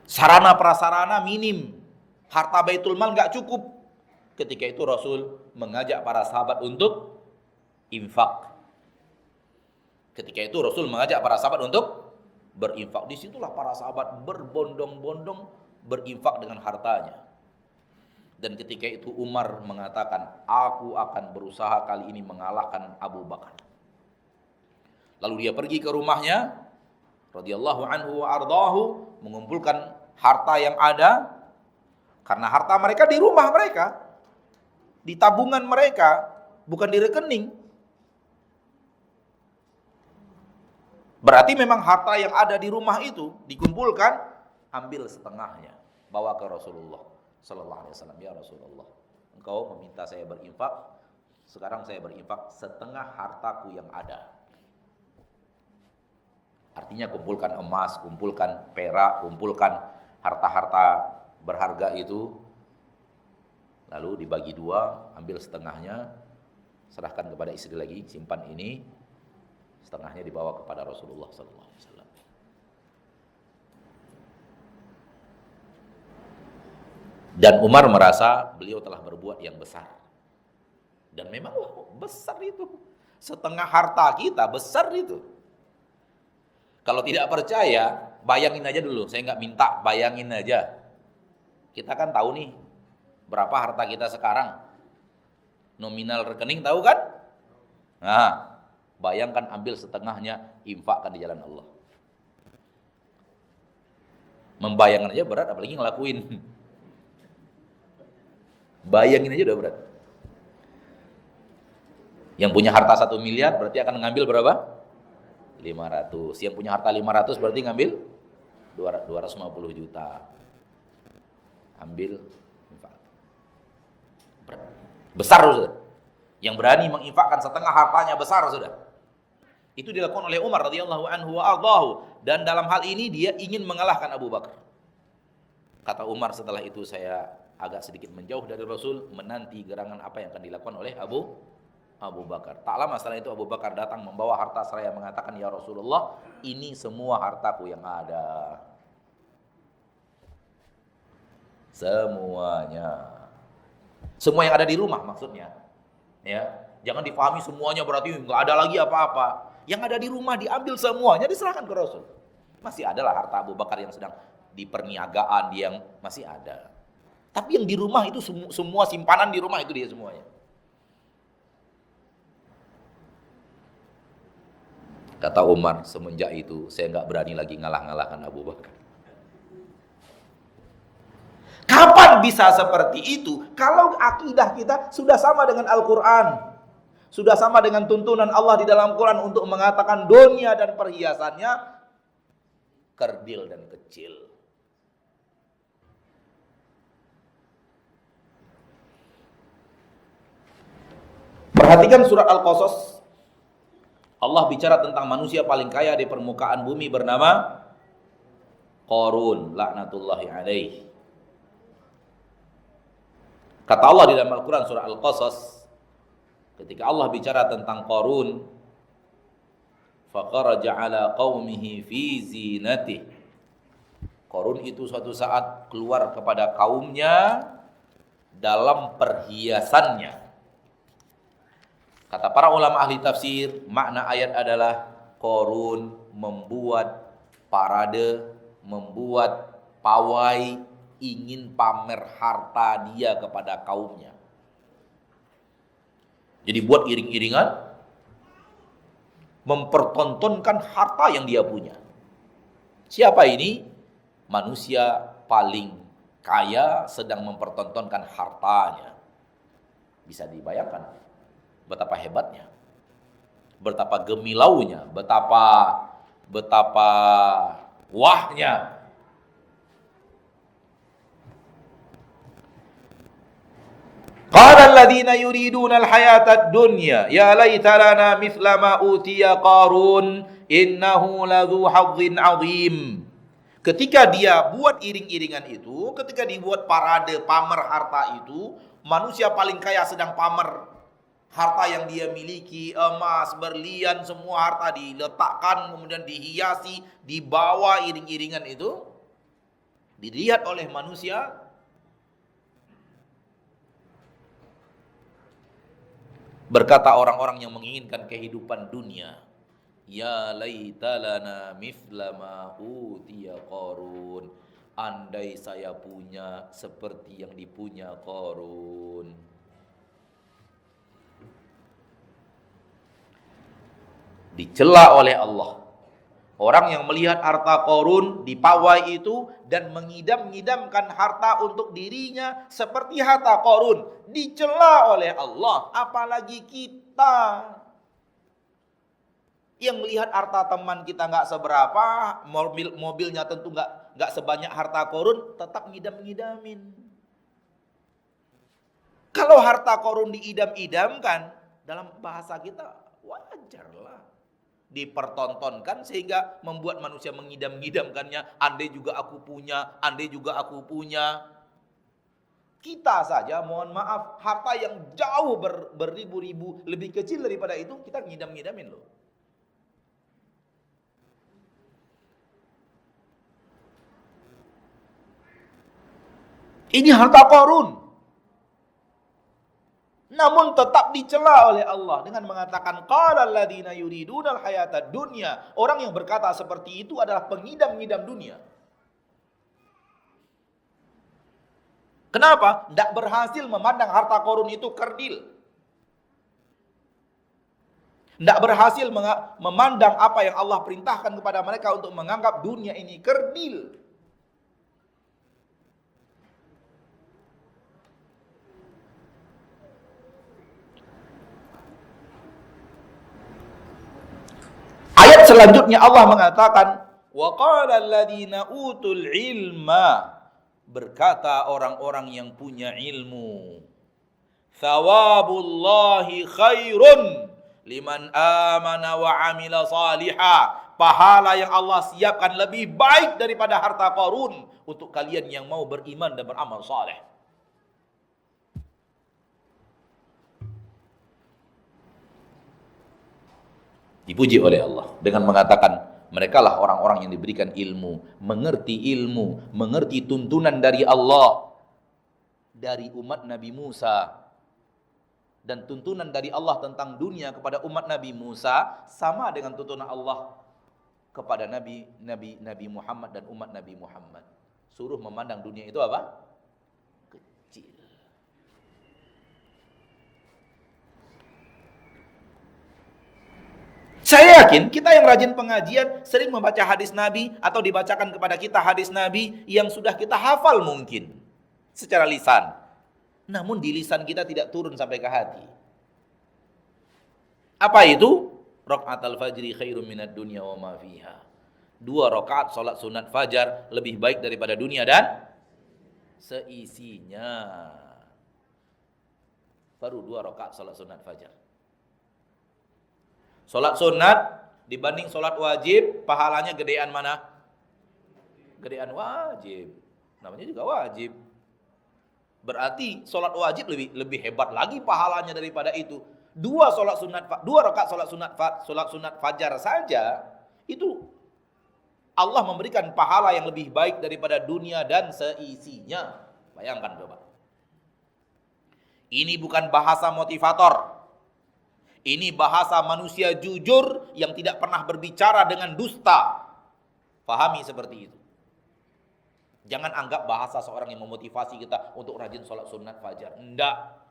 Sarana prasarana minim. Harta Baitul Mal enggak cukup. Ketika itu Rasul mengajak para sahabat untuk infak. Ketika itu Rasul mengajak para sahabat untuk berinfak. Disitulah para sahabat berbondong-bondong berinfak dengan hartanya. Dan ketika itu Umar mengatakan, aku akan berusaha kali ini mengalahkan Abu Bakar. Lalu dia pergi ke rumahnya, radhiyallahu anhu wa ardahu, mengumpulkan harta yang ada. Karena harta mereka di rumah mereka, di tabungan mereka, bukan di rekening. Berarti memang harta yang ada di rumah itu dikumpulkan, ambil setengahnya, bawa ke Rasulullah sallallahu alaihi wasallam. Ya Rasulullah, engkau meminta saya berinfak, sekarang saya berinfak setengah hartaku yang ada. Artinya kumpulkan emas, kumpulkan perak, kumpulkan harta-harta berharga itu, lalu dibagi dua, ambil setengahnya, serahkan kepada istri lagi, simpan ini. Setengahnya dibawa kepada Rasulullah sallallahu alaihi wasallam. Dan Umar merasa beliau telah berbuat yang besar. Dan memang besar itu. Setengah harta kita besar itu. Kalau tidak percaya, bayangin aja dulu. Saya nggak minta, bayangin aja. Kita kan tahu nih berapa harta kita sekarang. Nominal rekening tahu kan? Nah, bayangkan ambil setengahnya, infakkan di jalan Allah. Membayangkan aja berat, apalagi ngelakuin. Bayangin aja udah berat. Yang punya harta 1 miliar berarti akan ngambil berapa? 500. Yang punya harta 500 berarti ngambil 250 juta. Ambil infak. Besar sudah. Yang berani menginfakkan setengah hartanya besar sudah. Itu dilakukan oleh Umar radhiyallahu anhu wa ardhahu, dan dalam hal ini dia ingin mengalahkan Abu Bakar. Kata Umar, setelah itu saya agak sedikit menjauh dari Rasul, menanti gerangan apa yang akan dilakukan oleh Abu Bakar. Tak lama setelah itu Abu Bakar datang membawa harta seraya mengatakan, "Ya Rasulullah, ini semua hartaku yang ada." Semuanya. Semua yang ada di rumah maksudnya. Ya, jangan dipahami semuanya berarti nggak ada lagi apa-apa. Yang ada di rumah diambil semuanya, diserahkan ke Rasul. Masih adalah harta Abu Bakar yang sedang di perniagaan, dia yang masih ada. Tapi yang di rumah itu semua simpanan di rumah itu dia semuanya. Kata Umar, semenjak itu saya nggak berani lagi ngalah-ngalahkan Abu Bakar. Kapan bisa seperti itu? Kalau akidah kita sudah sama dengan Al-Quran, sudah sama dengan tuntunan Allah di dalam Quran untuk mengatakan dunia dan perhiasannya kerdil dan kecil. Perhatikan surat Al-Qasas. Allah bicara tentang manusia paling kaya di permukaan bumi bernama Qarun, laknatullahi alaihi. Kata Allah di dalam Al-Quran surah Al-Qasas, ketika Allah bicara tentang Qarun, faqaraja ala qaumihi fi zinatih. Qarun itu suatu saat keluar kepada kaumnya dalam perhiasannya. Kata para ulama ahli tafsir, makna ayat adalah Qarun membuat parade, membuat pawai, ingin pamer harta dia kepada kaumnya. Jadi buat iring-iringan, mempertontonkan harta yang dia punya. Siapa ini? Manusia paling kaya sedang mempertontonkan hartanya. Bisa dibayangkan betapa hebatnya, betapa gemilaunya, betapa wahnya. Qala alladziina yuriduna al-hayata ad-dunya ya laita lana mithla ma utiya Qarun innahu ladzu hadzin 'adzim. Ketika dia buat iring-iringan itu, ketika dibuat parade pamer harta itu, manusia paling kaya sedang pamer harta yang dia miliki, emas, berlian, semua harta diletakkan, kemudian dihiasi, dibawa iring-iringan itu, dilihat oleh manusia. Berkata orang-orang yang menginginkan kehidupan dunia, ya laita lana mithla ma utiya Qarun. Andai saya punya seperti yang dipunya Qarun. Dicela oleh Allah. Orang yang melihat harta Qarun di pawai itu dan mengidam-ngidamkan harta untuk dirinya seperti harta Qarun, dicela oleh Allah. Apalagi kita yang melihat harta teman kita nggak seberapa, mobilnya tentu nggak sebanyak harta Qarun, tetap ngidam-ngidamin. Kalau harta Qarun diidam-idamkan, dalam bahasa kita wajarlah dipertontonkan sehingga membuat manusia mengidam-ngidamkannya. Andai juga aku punya, andai juga aku punya. Kita saja mohon maaf, harta yang jauh beribu-ribu lebih kecil daripada itu kita ngidam-ngidamin loh. Ini harta Qarun. Namun tetap dicela oleh Allah dengan mengatakan qala alladziina yuridunal hayatad dunya. Orang yang berkata seperti itu adalah pengidam-ngidam dunia. Kenapa? Tidak berhasil memandang harta Qarun itu kerdil. Tidak berhasil memandang apa yang Allah perintahkan kepada mereka untuk menganggap dunia ini kerdil. selanjutnya Allah mengatakan, wa qala alladziina utul ilma, berkata orang-orang yang punya ilmu, thawabullahi khairun liman amana wa amila salihah, pahala yang Allah siapkan lebih baik daripada harta Qarun untuk kalian yang mau beriman dan beramal saleh. Dipuji oleh Allah dengan mengatakan, merekalah orang-orang yang diberikan ilmu, mengerti tuntunan dari Allah, dari umat Nabi Musa. Dan tuntunan dari Allah tentang dunia kepada umat Nabi Musa sama dengan tuntunan Allah kepada Nabi Muhammad dan umat Nabi Muhammad. Suruh memandang dunia itu apa? Kecil. Saya yakin kita yang rajin pengajian sering membaca hadis Nabi atau dibacakan kepada kita hadis Nabi yang sudah kita hafal mungkin secara lisan. Namun di lisan kita tidak turun sampai ke hati. Apa itu? Raka'atul fajri khairum minad dunya wa ma fiha. 2 rakaat salat sunat fajar lebih baik daripada dunia dan seisinya. Baru 2 rakaat salat sunat fajar. Salat sunat dibanding salat wajib, pahalanya gedean mana? Gedean wajib. Namanya juga wajib. Berarti salat wajib lebih hebat lagi pahalanya daripada itu. 2 rakaat salat sunat fajar saja itu Allah memberikan pahala yang lebih baik daripada dunia dan seisinya. Bayangkan coba. Ini bukan bahasa motivator. Ini bahasa manusia jujur yang tidak pernah berbicara dengan dusta. Pahami seperti itu. Jangan anggap bahasa seorang yang memotivasi kita untuk rajin sholat sunat fajar. Enggak.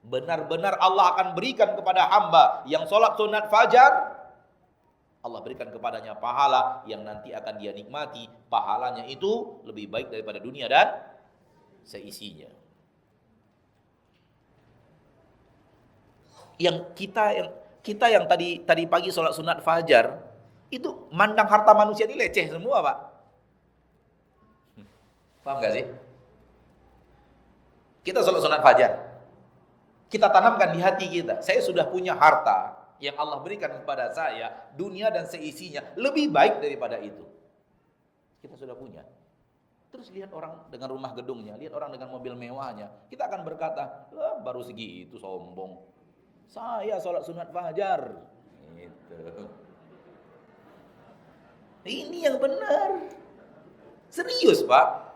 Benar-benar Allah akan berikan kepada hamba yang sholat sunat fajar, Allah berikan kepadanya pahala yang nanti akan dia nikmati. Pahalanya itu lebih baik daripada dunia dan seisinya. Yang kita yang tadi pagi sholat sunat fajar itu mandang harta manusia ini leceh semua, Pak. Paham gak sih? Kita sholat sunat fajar, kita tanamkan di hati kita, saya sudah punya harta yang Allah berikan kepada saya, dunia dan seisinya lebih baik daripada itu. Kita sudah punya. Terus lihat orang dengan rumah gedungnya, lihat orang dengan mobil mewahnya, kita akan berkata, baru segitu sombong. Saya sholat sunat fajar. Gitu. Ini yang benar. Serius, Pak.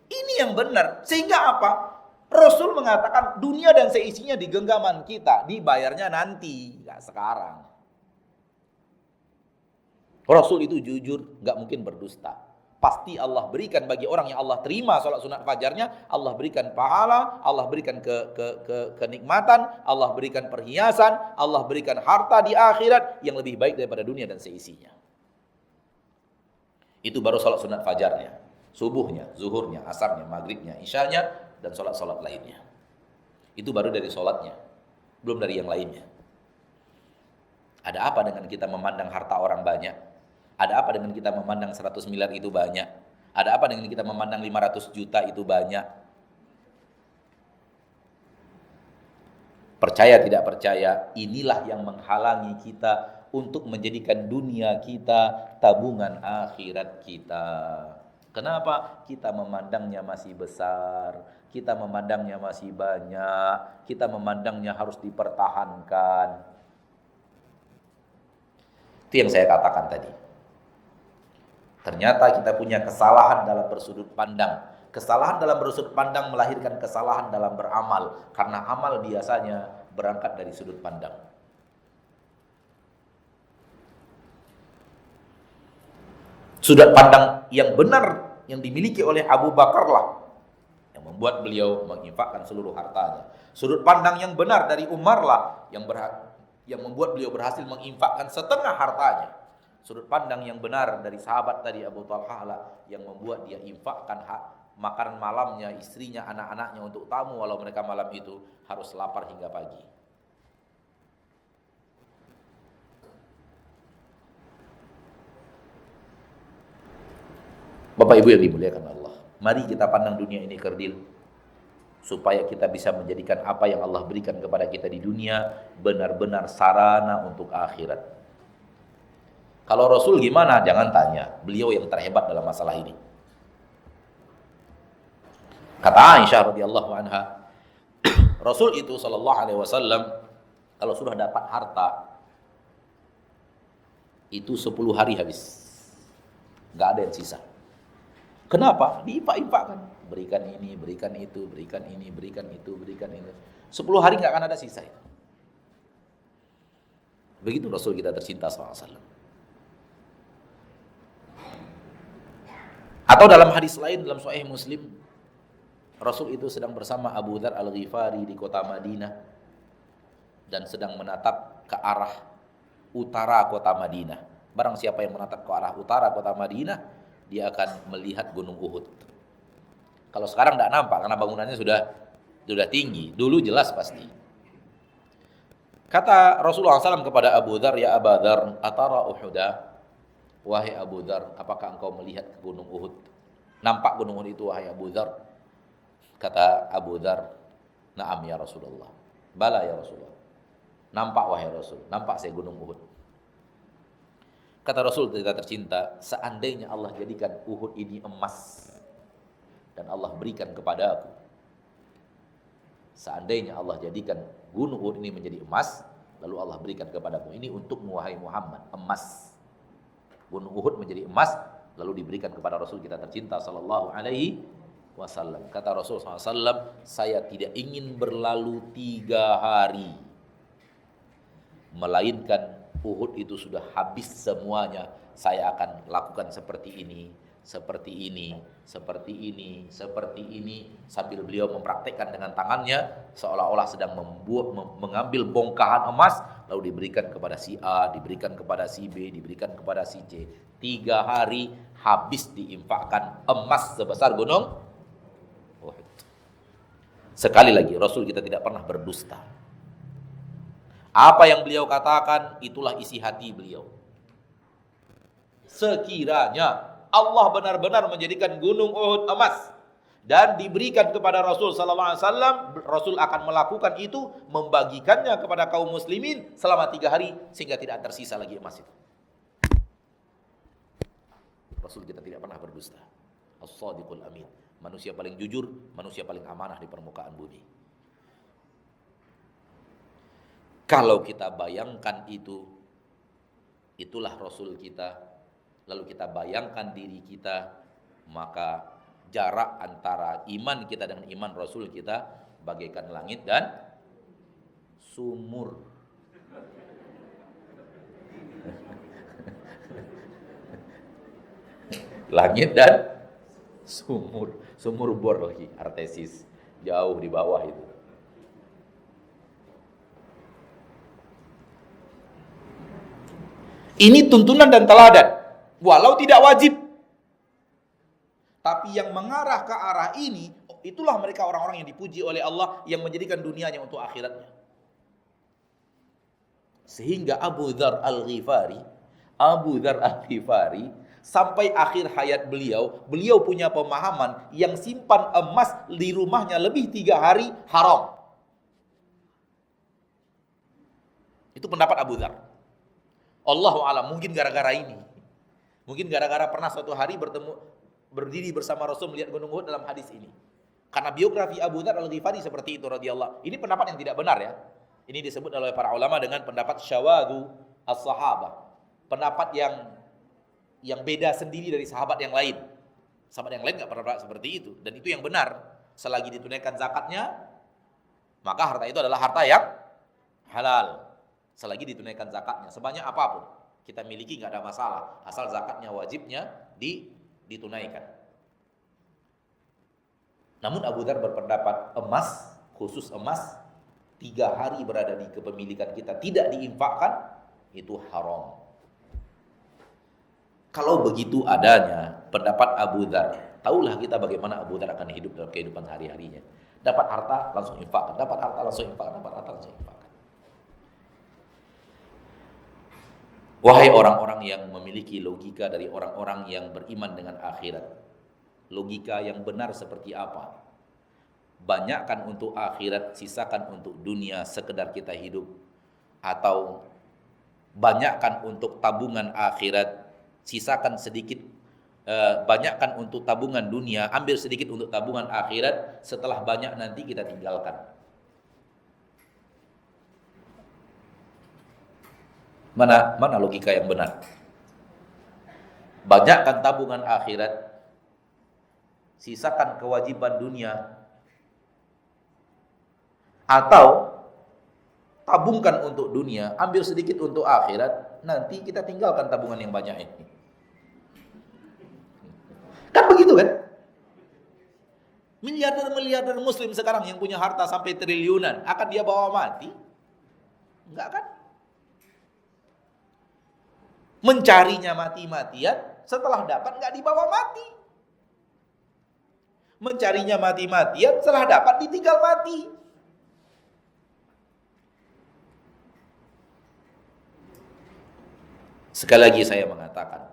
Ini yang benar. Sehingga apa? Rasul mengatakan dunia dan seisinya di genggaman kita, dibayarnya nanti, nggak sekarang. Rasul itu jujur, nggak mungkin berdusta. Pasti Allah berikan bagi orang yang Allah terima sholat sunat fajarnya, Allah berikan pahala, Allah berikan kenikmatan, Allah berikan perhiasan, Allah berikan harta di akhirat yang lebih baik daripada dunia dan seisinya. Itu baru sholat sunat fajarnya, subuhnya, zuhurnya, asarnya, maghribnya, isyanya, dan sholat-sholat lainnya. Itu baru dari sholatnya, belum dari yang lainnya. Ada apa dengan kita memandang harta orang banyak? Ada apa dengan kita memandang 100 miliar itu banyak? Ada apa dengan kita memandang 500 juta itu banyak? Percaya tidak percaya, inilah yang menghalangi kita untuk menjadikan dunia kita tabungan akhirat kita. Kenapa? Kita memandangnya masih besar, kita memandangnya masih banyak, kita memandangnya harus dipertahankan. Itu yang saya katakan tadi. Ternyata kita punya kesalahan dalam bersudut pandang. Kesalahan dalam bersudut pandang melahirkan kesalahan dalam beramal. Karena amal biasanya berangkat dari sudut pandang. Sudut pandang yang benar yang dimiliki oleh Abu Bakar lah yang membuat beliau menginfakkan seluruh hartanya. Sudut pandang yang benar dari Umar lah yang membuat beliau berhasil menginfakkan setengah hartanya. Sudut pandang yang benar dari sahabat tadi Abu Talhah lah yang membuat dia infakkan makanan malamnya, istrinya, anak-anaknya untuk tamu walau mereka malam itu harus lapar hingga pagi. Bapak Ibu yang dimuliakan Allah, mari kita pandang dunia ini kerdil, supaya kita bisa menjadikan apa yang Allah berikan kepada kita di dunia benar-benar sarana untuk akhirat. Kalau Rasul gimana? Jangan tanya, beliau yang terhebat dalam masalah ini. Kata Aisyah radhiyallahu anha, Rasul itu sallallahu alaihi wasallam kalau sudah dapat harta itu 10 hari habis, nggak ada yang sisa. Kenapa? Diimpak-impakkan, berikan ini, berikan itu, berikan ini, berikan itu, berikan ini. 10 hari nggak akan ada sisa itu. Begitu Rasul kita tercinta sallallahu alaihi wasallam. Atau dalam hadis lain dalam Sahih Muslim, Rasul itu sedang bersama Abu Dzar Al-Ghifari di kota Madinah dan sedang menatap ke arah utara kota Madinah. Barang siapa yang menatap ke arah utara kota Madinah, dia akan melihat Gunung Uhud. Kalau sekarang tidak nampak karena bangunannya sudah tinggi. Dulu jelas pasti. Kata Rasulullah SAW kepada Abu Dzar, ya Abu Dzar, atara Uhuda? Wahai Abu Dzar, apakah engkau melihat ke Gunung Uhud? Nampak Gunung Uhud itu wahai Abu Dzar? Kata Abu Dzar, na'am ya Rasulullah. Bala ya Rasulullah. Nampak wahai Rasul, nampak saya Gunung Uhud. Kata Rasul kita tercinta, seandainya Allah jadikan Uhud ini emas dan Allah berikan kepada aku. Seandainya Allah jadikan Gunung Uhud ini menjadi emas, lalu Allah berikan kepadamu. Ini untukmu wahai Muhammad, emas. Gunung Uhud menjadi emas, lalu diberikan kepada Rasul kita tercinta sallallahu alaihi wasallam. Kata Rasul SAW, saya tidak ingin berlalu 3 hari, melainkan Uhud itu sudah habis semuanya. Saya akan lakukan seperti ini, seperti ini, seperti ini, seperti ini. Sambil beliau mempraktekkan dengan tangannya, seolah-olah sedang mengambil bongkahan emas, lalu diberikan kepada si A, diberikan kepada si B, diberikan kepada si C. 3 hari habis diinfakkan emas sebesar gunung. Sekali lagi, Rasul kita tidak pernah berdusta. Apa yang beliau katakan, itulah isi hati beliau. Sekiranya Allah benar-benar menjadikan Gunung Uhud emas dan diberikan kepada Rasul sallallahu alaihi wasallam, Rasul akan melakukan itu, membagikannya kepada kaum muslimin selama 3 hari sehingga tidak tersisa lagi emas itu. Rasul kita tidak pernah berdusta. As-Shadiqul Amin. Manusia paling jujur, manusia paling amanah di permukaan bumi. Kalau kita bayangkan itu, itulah Rasul kita, lalu kita bayangkan diri kita, maka jarak antara iman kita dengan iman Rasul kita bagaikan langit dan sumur. Langit dan sumur bor lagi, artesis, jauh di bawah itu. Ini tuntunan dan teladan, walau tidak wajib. Tapi yang mengarah ke arah ini, itulah mereka orang-orang yang dipuji oleh Allah, yang menjadikan dunianya untuk akhiratnya. Sehingga Abu Dzar Al-Ghifari sampai akhir hayat beliau punya pemahaman yang simpan emas di rumahnya lebih 3 hari haram. Itu pendapat Abu Dzar. Allahu a'lam, mungkin gara-gara ini. Mungkin gara-gara pernah suatu hari berdiri bersama Rasul melihat Gunung Uhud dalam hadis ini. Karena biografi Abu Dzar Al-Ghifari seperti itu radhiyallahu. Ini pendapat yang tidak benar ya. Ini disebut oleh para ulama dengan pendapat syawadu as-sahabah. Pendapat yang beda sendiri dari sahabat yang lain. Sahabat yang lain enggak pernah seperti itu, dan itu yang benar. Selagi ditunaikan zakatnya, maka harta itu adalah harta yang halal. Selagi ditunaikan zakatnya, sebanyak apapun kita miliki enggak ada masalah, asal zakatnya wajibnya ditunaikan. Namun Abu Dzar berpendapat emas, khusus emas 3 hari berada di kepemilikan kita tidak diinfakkan, itu haram. Kalau begitu adanya pendapat Abu Dzar, tahulah kita bagaimana Abu Dzar akan hidup dalam kehidupan sehari-harinya. Dapat harta langsung infakkan, dapat harta langsung infakkan, dapat harta langsung infakkan. Wahai orang-orang yang memiliki logika dari orang-orang yang beriman dengan akhirat, Logika yang benar seperti apa? Banyakkan untuk akhirat, sisakan untuk dunia sekedar kita hidup, atau banyakkan untuk tabungan akhirat, sisakan sedikit, banyakkan untuk tabungan dunia, ambil sedikit untuk tabungan akhirat, setelah banyak nanti kita tinggalkan. Mana logika yang benar? Banyakkan tabungan akhirat, sisakan kewajiban dunia, atau tabungkan untuk dunia, ambil sedikit untuk akhirat, nanti kita tinggalkan tabungan yang banyak ini. Kan begitu kan? Miliarder muslim sekarang yang punya harta sampai triliunan, akan dia bawa mati? Enggak kan? Mencarinya mati-matian, setelah dapat enggak dibawa mati. Mencarinya mati-matian, setelah dapat ditinggal mati. Sekali lagi saya mengatakan,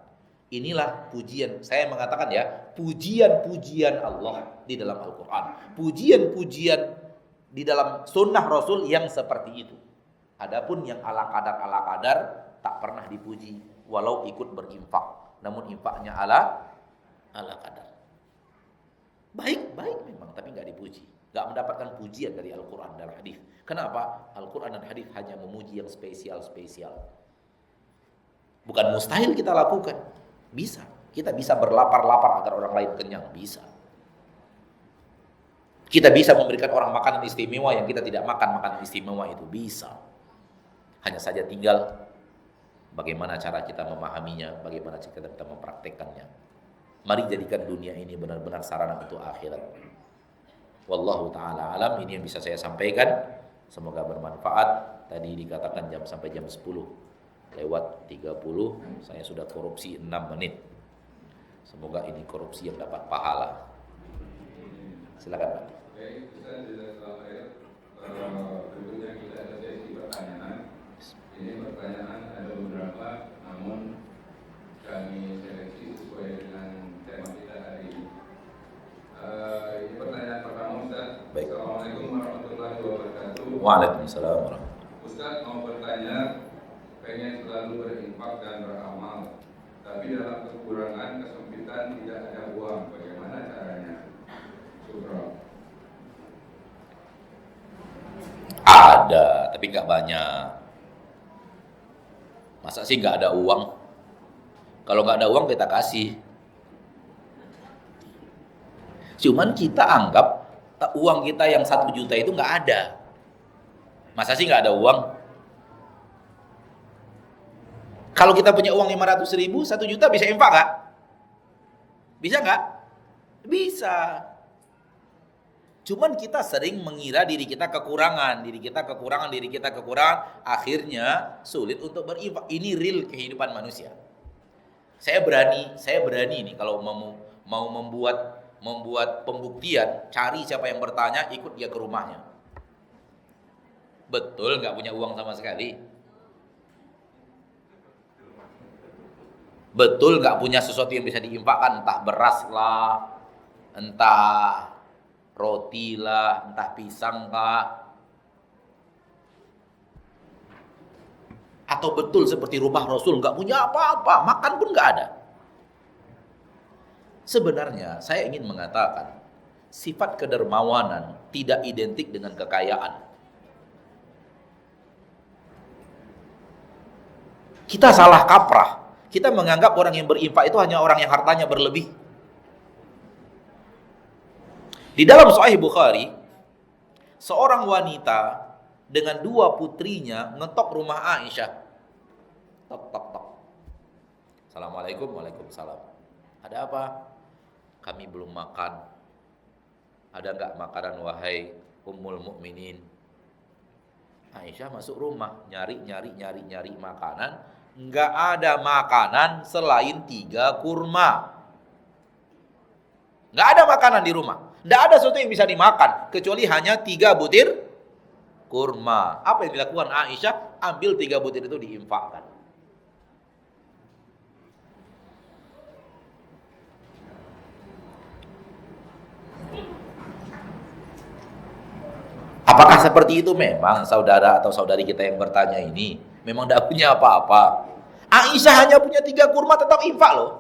inilah pujian, saya mengatakan ya, pujian-pujian Allah di dalam Al-Quran, pujian-pujian di dalam sunnah Rasul yang seperti itu. Adapun yang ala kadar tak pernah dipuji, walau ikut berinfak, namun infaknya ala kadar. Baik memang, tapi nggak dipuji, nggak mendapatkan pujian dari Al-Quran dan hadis. Kenapa? Al-Quran dan hadis hanya memuji yang spesial. Bukan mustahil kita lakukan. Bisa. Kita bisa berlapar-lapar agar orang lain kenyang. Bisa. Kita bisa memberikan orang makanan istimewa yang kita tidak makan makanan istimewa itu. Bisa. Hanya saja tinggal bagaimana cara kita memahaminya, bagaimana cara kita mempraktekannya. Mari jadikan dunia ini benar-benar sarana untuk akhirat. Wallahu ta'ala alam. Ini yang bisa saya sampaikan. Semoga bermanfaat. Tadi dikatakan sampai jam 10. Lewat 30, saya sudah korupsi 6 menit. Semoga ini korupsi yang dapat pahala. Silakan Pak. Baik, Ustaz, berikutnya kita ada sesi pertanyaan. Ini pertanyaan ada beberapa, namun kami seleksi sesuai dengan tema kita hari ini. Ini pertanyaan pertama, Ustaz. Baik. Assalamualaikum warahmatullahi wabarakatuh. Waalaikumsalam warahmatullahi wabarakatuh. Ustaz mau bertanya, pengen selalu berinfak dan beramal, tapi dalam kekurangan, kesempitan, tidak ada uang. Bagaimana caranya? Syukran. Ada, tapi nggak banyak. Masa sih nggak ada uang? Kalau nggak ada uang kita kasih. Cuman kita anggap uang kita yang 1 juta itu nggak ada. Masa sih nggak ada uang? Kalau kita punya uang 500.000, 1 juta bisa infak nggak? Bisa nggak? Bisa. Cuman kita sering mengira diri kita kekurangan, akhirnya sulit untuk berinfak. Ini real kehidupan manusia. Saya berani nih kalau mau membuat pembuktian, cari siapa yang bertanya, ikut dia ke rumahnya. Betul nggak punya uang sama sekali? Betul nggak punya sesuatu yang bisa diinfakkan, entah beras lah, entah roti lah, entah pisang lah, atau betul seperti rumah Rasul nggak punya apa-apa, makan pun nggak ada. Sebenarnya saya ingin mengatakan sifat kedermawanan tidak identik dengan kekayaan. Kita salah kaprah. Kita menganggap orang yang berinfak itu hanya orang yang hartanya berlebih. Di dalam Sahih Bukhari, seorang wanita dengan 2 putrinya ngetok rumah Aisyah. Tok tok tok. Assalamualaikum, waalaikumsalam. Ada apa? Kami belum makan. Ada enggak makanan wahai Ummul Mukminin? Aisyah masuk rumah, nyari makanan. Enggak ada makanan selain 3 kurma. Enggak ada makanan di rumah. Enggak ada sesuatu yang bisa dimakan kecuali hanya 3 butir kurma. Apa yang dilakukan Aisyah? Ambil 3 butir itu diinfakkan. seperti itu memang saudara atau saudari kita yang bertanya ini memang tidak punya apa-apa. Aisyah hanya punya 3 kurma tetap infak loh.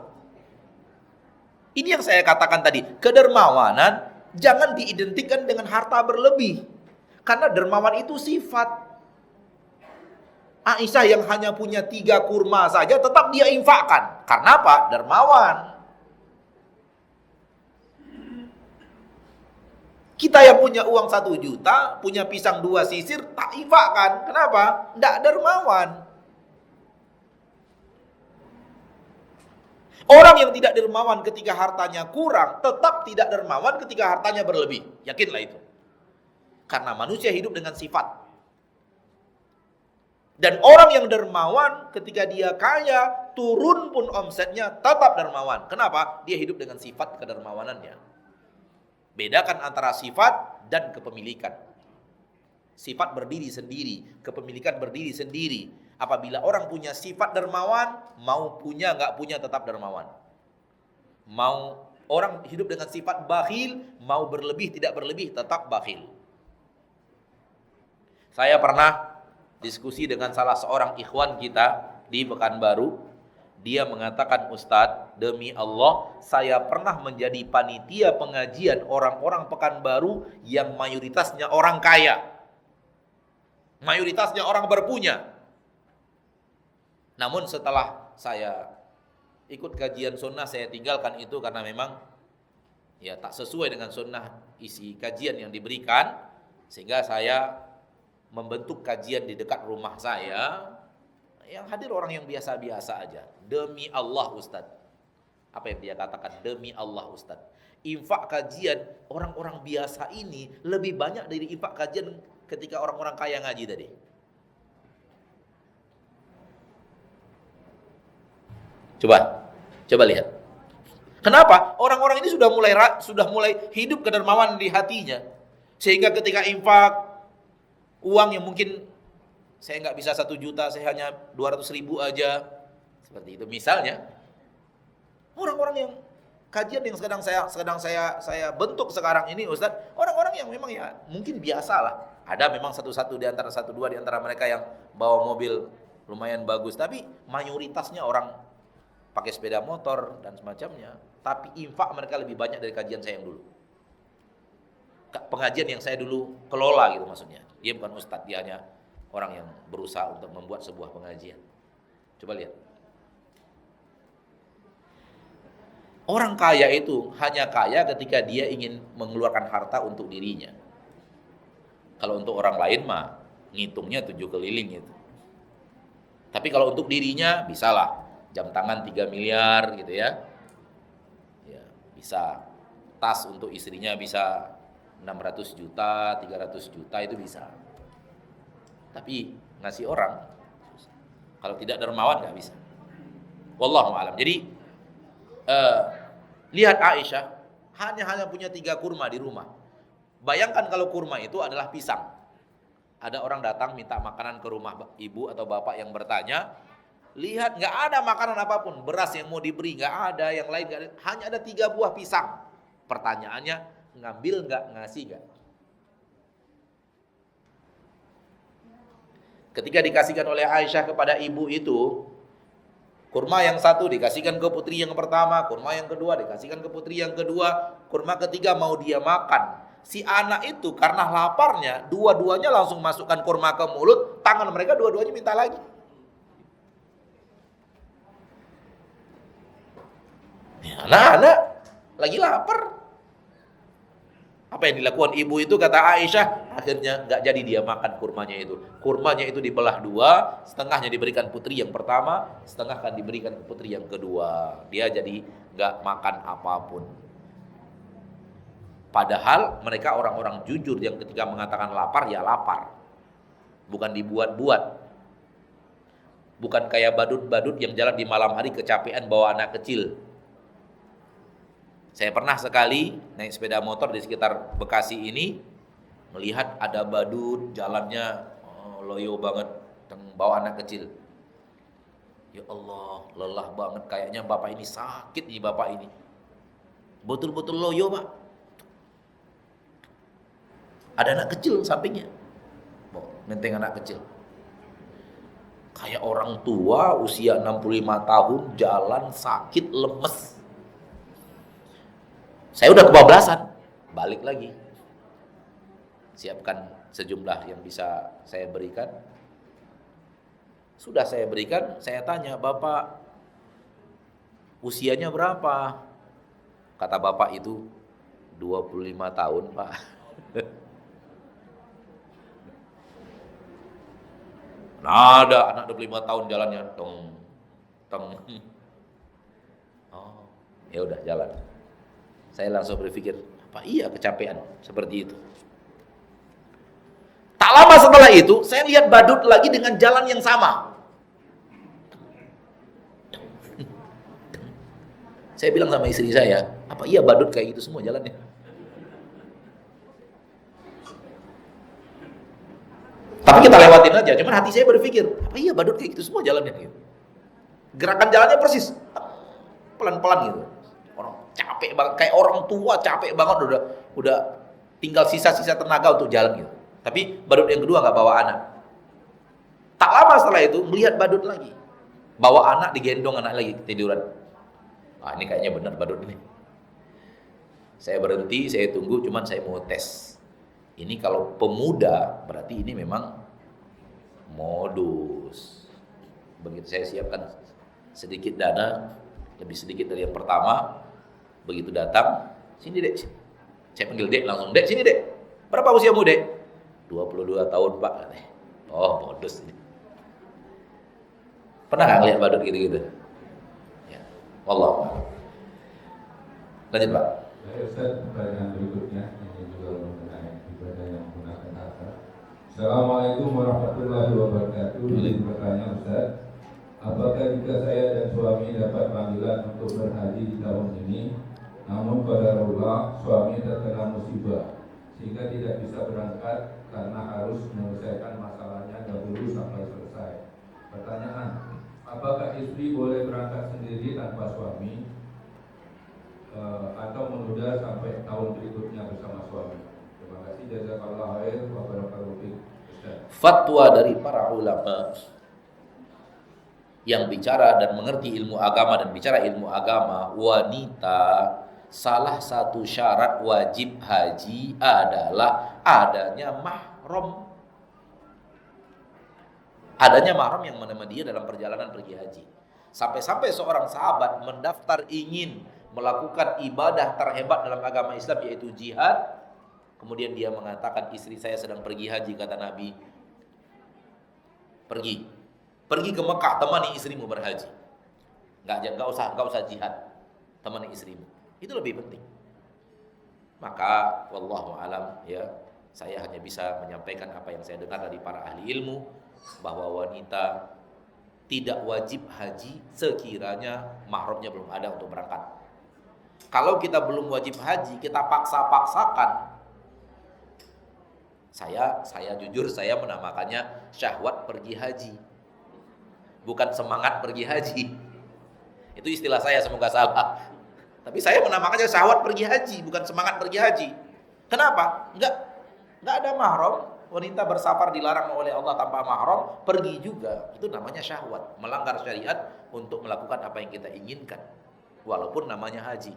Ini yang saya katakan tadi, kedermawanan jangan diidentikan dengan harta berlebih. Karena dermawan itu sifat. Aisyah yang hanya punya 3 kurma saja tetap dia infakkan. Karena apa? Dermawan. Kita yang punya uang 1 juta, punya pisang 2 sisir, tak infakkan. Kenapa? Tidak dermawan. Orang yang tidak dermawan ketika hartanya kurang, tetap tidak dermawan ketika hartanya berlebih. Yakinlah itu. Karena manusia hidup dengan sifat. Dan orang yang dermawan ketika dia kaya, turun pun omsetnya tetap dermawan. Kenapa? Dia hidup dengan sifat kedermawanannya. Bedakan antara sifat dan kepemilikan. Sifat berdiri sendiri, kepemilikan berdiri sendiri. Apabila orang punya sifat dermawan, mau punya nggak punya tetap dermawan. Mau orang hidup dengan sifat bakhil, mau berlebih tidak berlebih tetap bakhil. Saya pernah diskusi dengan salah seorang ikhwan kita di Pekanbaru. Dia mengatakan, Ustadz, demi Allah, saya pernah menjadi panitia pengajian orang-orang Pekanbaru yang mayoritasnya orang kaya. Mayoritasnya orang berpunya. Namun setelah saya ikut kajian sunnah, saya tinggalkan itu karena memang ya tak sesuai dengan sunnah isi kajian yang diberikan. Sehingga saya membentuk kajian di dekat rumah saya, yang hadir orang yang biasa-biasa aja. Demi Allah Ustadz. Apa yang dia katakan? Demi Allah Ustadz. Infak kajian orang-orang biasa ini lebih banyak dari infak kajian ketika orang-orang kaya ngaji tadi. Coba lihat. Kenapa? Orang-orang ini sudah mulai hidup kedermawan di hatinya. Sehingga ketika infak uang yang mungkin saya nggak bisa 1 juta, saya hanya 200.000 aja. Seperti itu misalnya. Orang-orang yang kajian yang sedang saya bentuk sekarang ini Ustadz, orang-orang yang memang ya mungkin biasa lah. Ada memang satu dua di antara mereka yang bawa mobil lumayan bagus, tapi mayoritasnya orang pakai sepeda motor dan semacamnya. Tapi infak mereka lebih banyak dari kajian saya yang dulu. Pengajian yang saya dulu kelola gitu maksudnya. Dia bukan ustadz, dia hanya orang yang berusaha untuk membuat sebuah pengajian. Coba lihat. Orang kaya itu hanya kaya ketika dia ingin mengeluarkan harta untuk dirinya. Kalau untuk orang lain mah ngitungnya 7 keliling itu. Tapi kalau untuk dirinya bisalah jam tangan 3 miliar gitu ya. Ya, bisa. Tas untuk istrinya bisa 600 juta, 300 juta itu bisa. Tapi ngasih orang kalau tidak dermawan nggak bisa. Wallahu a'lam. Jadi lihat Aisyah hanya punya 3 kurma di rumah. Bayangkan kalau kurma itu adalah pisang. Ada orang datang minta makanan ke rumah ibu atau bapak yang bertanya, lihat nggak ada makanan apapun, beras yang mau diberi nggak ada, yang lain nggak ada, hanya ada 3 buah pisang. Pertanyaannya, ngambil nggak, ngasih nggak? Ketika dikasihkan oleh Aisyah kepada ibu itu, kurma yang 1 dikasihkan ke putri yang pertama, kurma yang kedua dikasihkan ke putri yang kedua, kurma ketiga mau dia makan. Si anak itu karena laparnya, dua-duanya langsung masukkan kurma ke mulut, tangan mereka dua-duanya minta lagi. Ya, anak-anak lagi lapar. Apa yang dilakukan ibu itu, kata Aisyah, akhirnya nggak jadi dia makan kurmanya itu. Kurmanya itu dibelah 2, setengahnya diberikan putri yang pertama, setengah kan diberikan putri yang kedua. Dia jadi nggak makan apapun. Padahal mereka orang-orang jujur yang ketika mengatakan lapar, ya lapar. Bukan dibuat-buat. Bukan kayak badut-badut yang jalan di malam hari kecapean bawa anak kecil. Saya pernah sekali naik sepeda motor di sekitar Bekasi ini, melihat ada badut jalannya loyo banget, bawa anak kecil. Ya Allah, lelah banget, kayaknya bapak ini sakit nih bapak ini. Betul-betul loyo pak. Ada anak kecil sampingnya. menteng anak kecil. Kayak orang tua usia 65 tahun jalan sakit lemes. Saya udah kebablasan, balik lagi. Siapkan sejumlah yang bisa saya berikan. Sudah saya berikan, saya tanya, "Bapak usianya berapa?" Kata bapak itu, 25 tahun, Pak. Nah, ada anak 25 tahun jalannya, tong, tong. Oh, ya udah jalan. Saya langsung berpikir, apa iya kecapean seperti itu? Tak lama setelah itu, saya lihat badut lagi dengan jalan yang sama. Saya bilang sama istri saya, apa iya badut kayak gitu semua jalannya? Tapi kita lewatin aja, cuman hati saya berpikir, apa iya badut kayak gitu semua jalannya? Gitu. Gerakan jalannya persis, pelan-pelan gitu. Orang capek banget, kayak orang tua capek banget, udah tinggal sisa-sisa tenaga untuk jalan gitu. Tapi badut yang kedua nggak bawa anak. Tak lama setelah itu melihat badut lagi, bawa anak, digendong anak lagi tiduran. Ah, ini kayaknya benar badut ini. Saya berhenti, saya tunggu, cuman saya mau tes. Ini kalau pemuda berarti ini memang modus. Begitu saya siapkan sedikit dana, lebih sedikit dari yang pertama, begitu datang, sini dek, saya panggil dek langsung, dek sini dek, berapa usiamu dek? 22 tahun Pak. Oh modus ini. Pernah nggak ngeliat badut gitu-gitu? Ya. Wallah. Lanjut Pak. Ustaz, pertanyaan berikutnya ini juga mengenai ibadah yang menggunakan harta. Assalamualaikum warahmatullahi wabarakatuh. Izin bertanya Ustaz, apakah jika saya dan suami dapat panggilan untuk berhaji di tahun ini, namun qadarullah suami terkena musibah sehingga tidak bisa berangkat karena harus menyelesaikan masalahnya dahulu sampai selesai. Pertanyaan, apakah istri boleh berangkat sendiri tanpa suami atau menunda sampai tahun berikutnya bersama suami? Terima kasih, jazakallahu khair wa barakallahu fiik. Fatwa dari para ulama yang bicara dan mengerti ilmu agama dan bicara ilmu agama, wanita salah satu syarat wajib haji adalah adanya mahram. Adanya mahram yang menemani dia dalam perjalanan pergi haji. Sampai-sampai seorang sahabat mendaftar ingin melakukan ibadah terhebat dalam agama Islam yaitu jihad. Kemudian dia mengatakan, istri saya sedang pergi haji, kata Nabi. Pergi ke Mekah, temani istrimu berhaji. Enggak usah jihad. Temani istrimu. Itu lebih penting. Maka wallahu alam ya, saya hanya bisa menyampaikan apa yang saya dengar dari para ahli ilmu bahwa wanita tidak wajib haji sekiranya mahramnya belum ada untuk berangkat. Kalau kita belum wajib haji, kita paksa-paksakan. Saya jujur saya menamakannya syahwat pergi haji. Bukan semangat pergi haji. Itu istilah saya, semoga salah. Tapi saya menamakannya syahwat pergi haji, bukan semangat pergi haji. Kenapa? Enggak ada mahram. Wanita bersafar dilarang oleh Allah tanpa mahram, pergi juga. Itu namanya syahwat, melanggar syariat untuk melakukan apa yang kita inginkan. Walaupun namanya haji.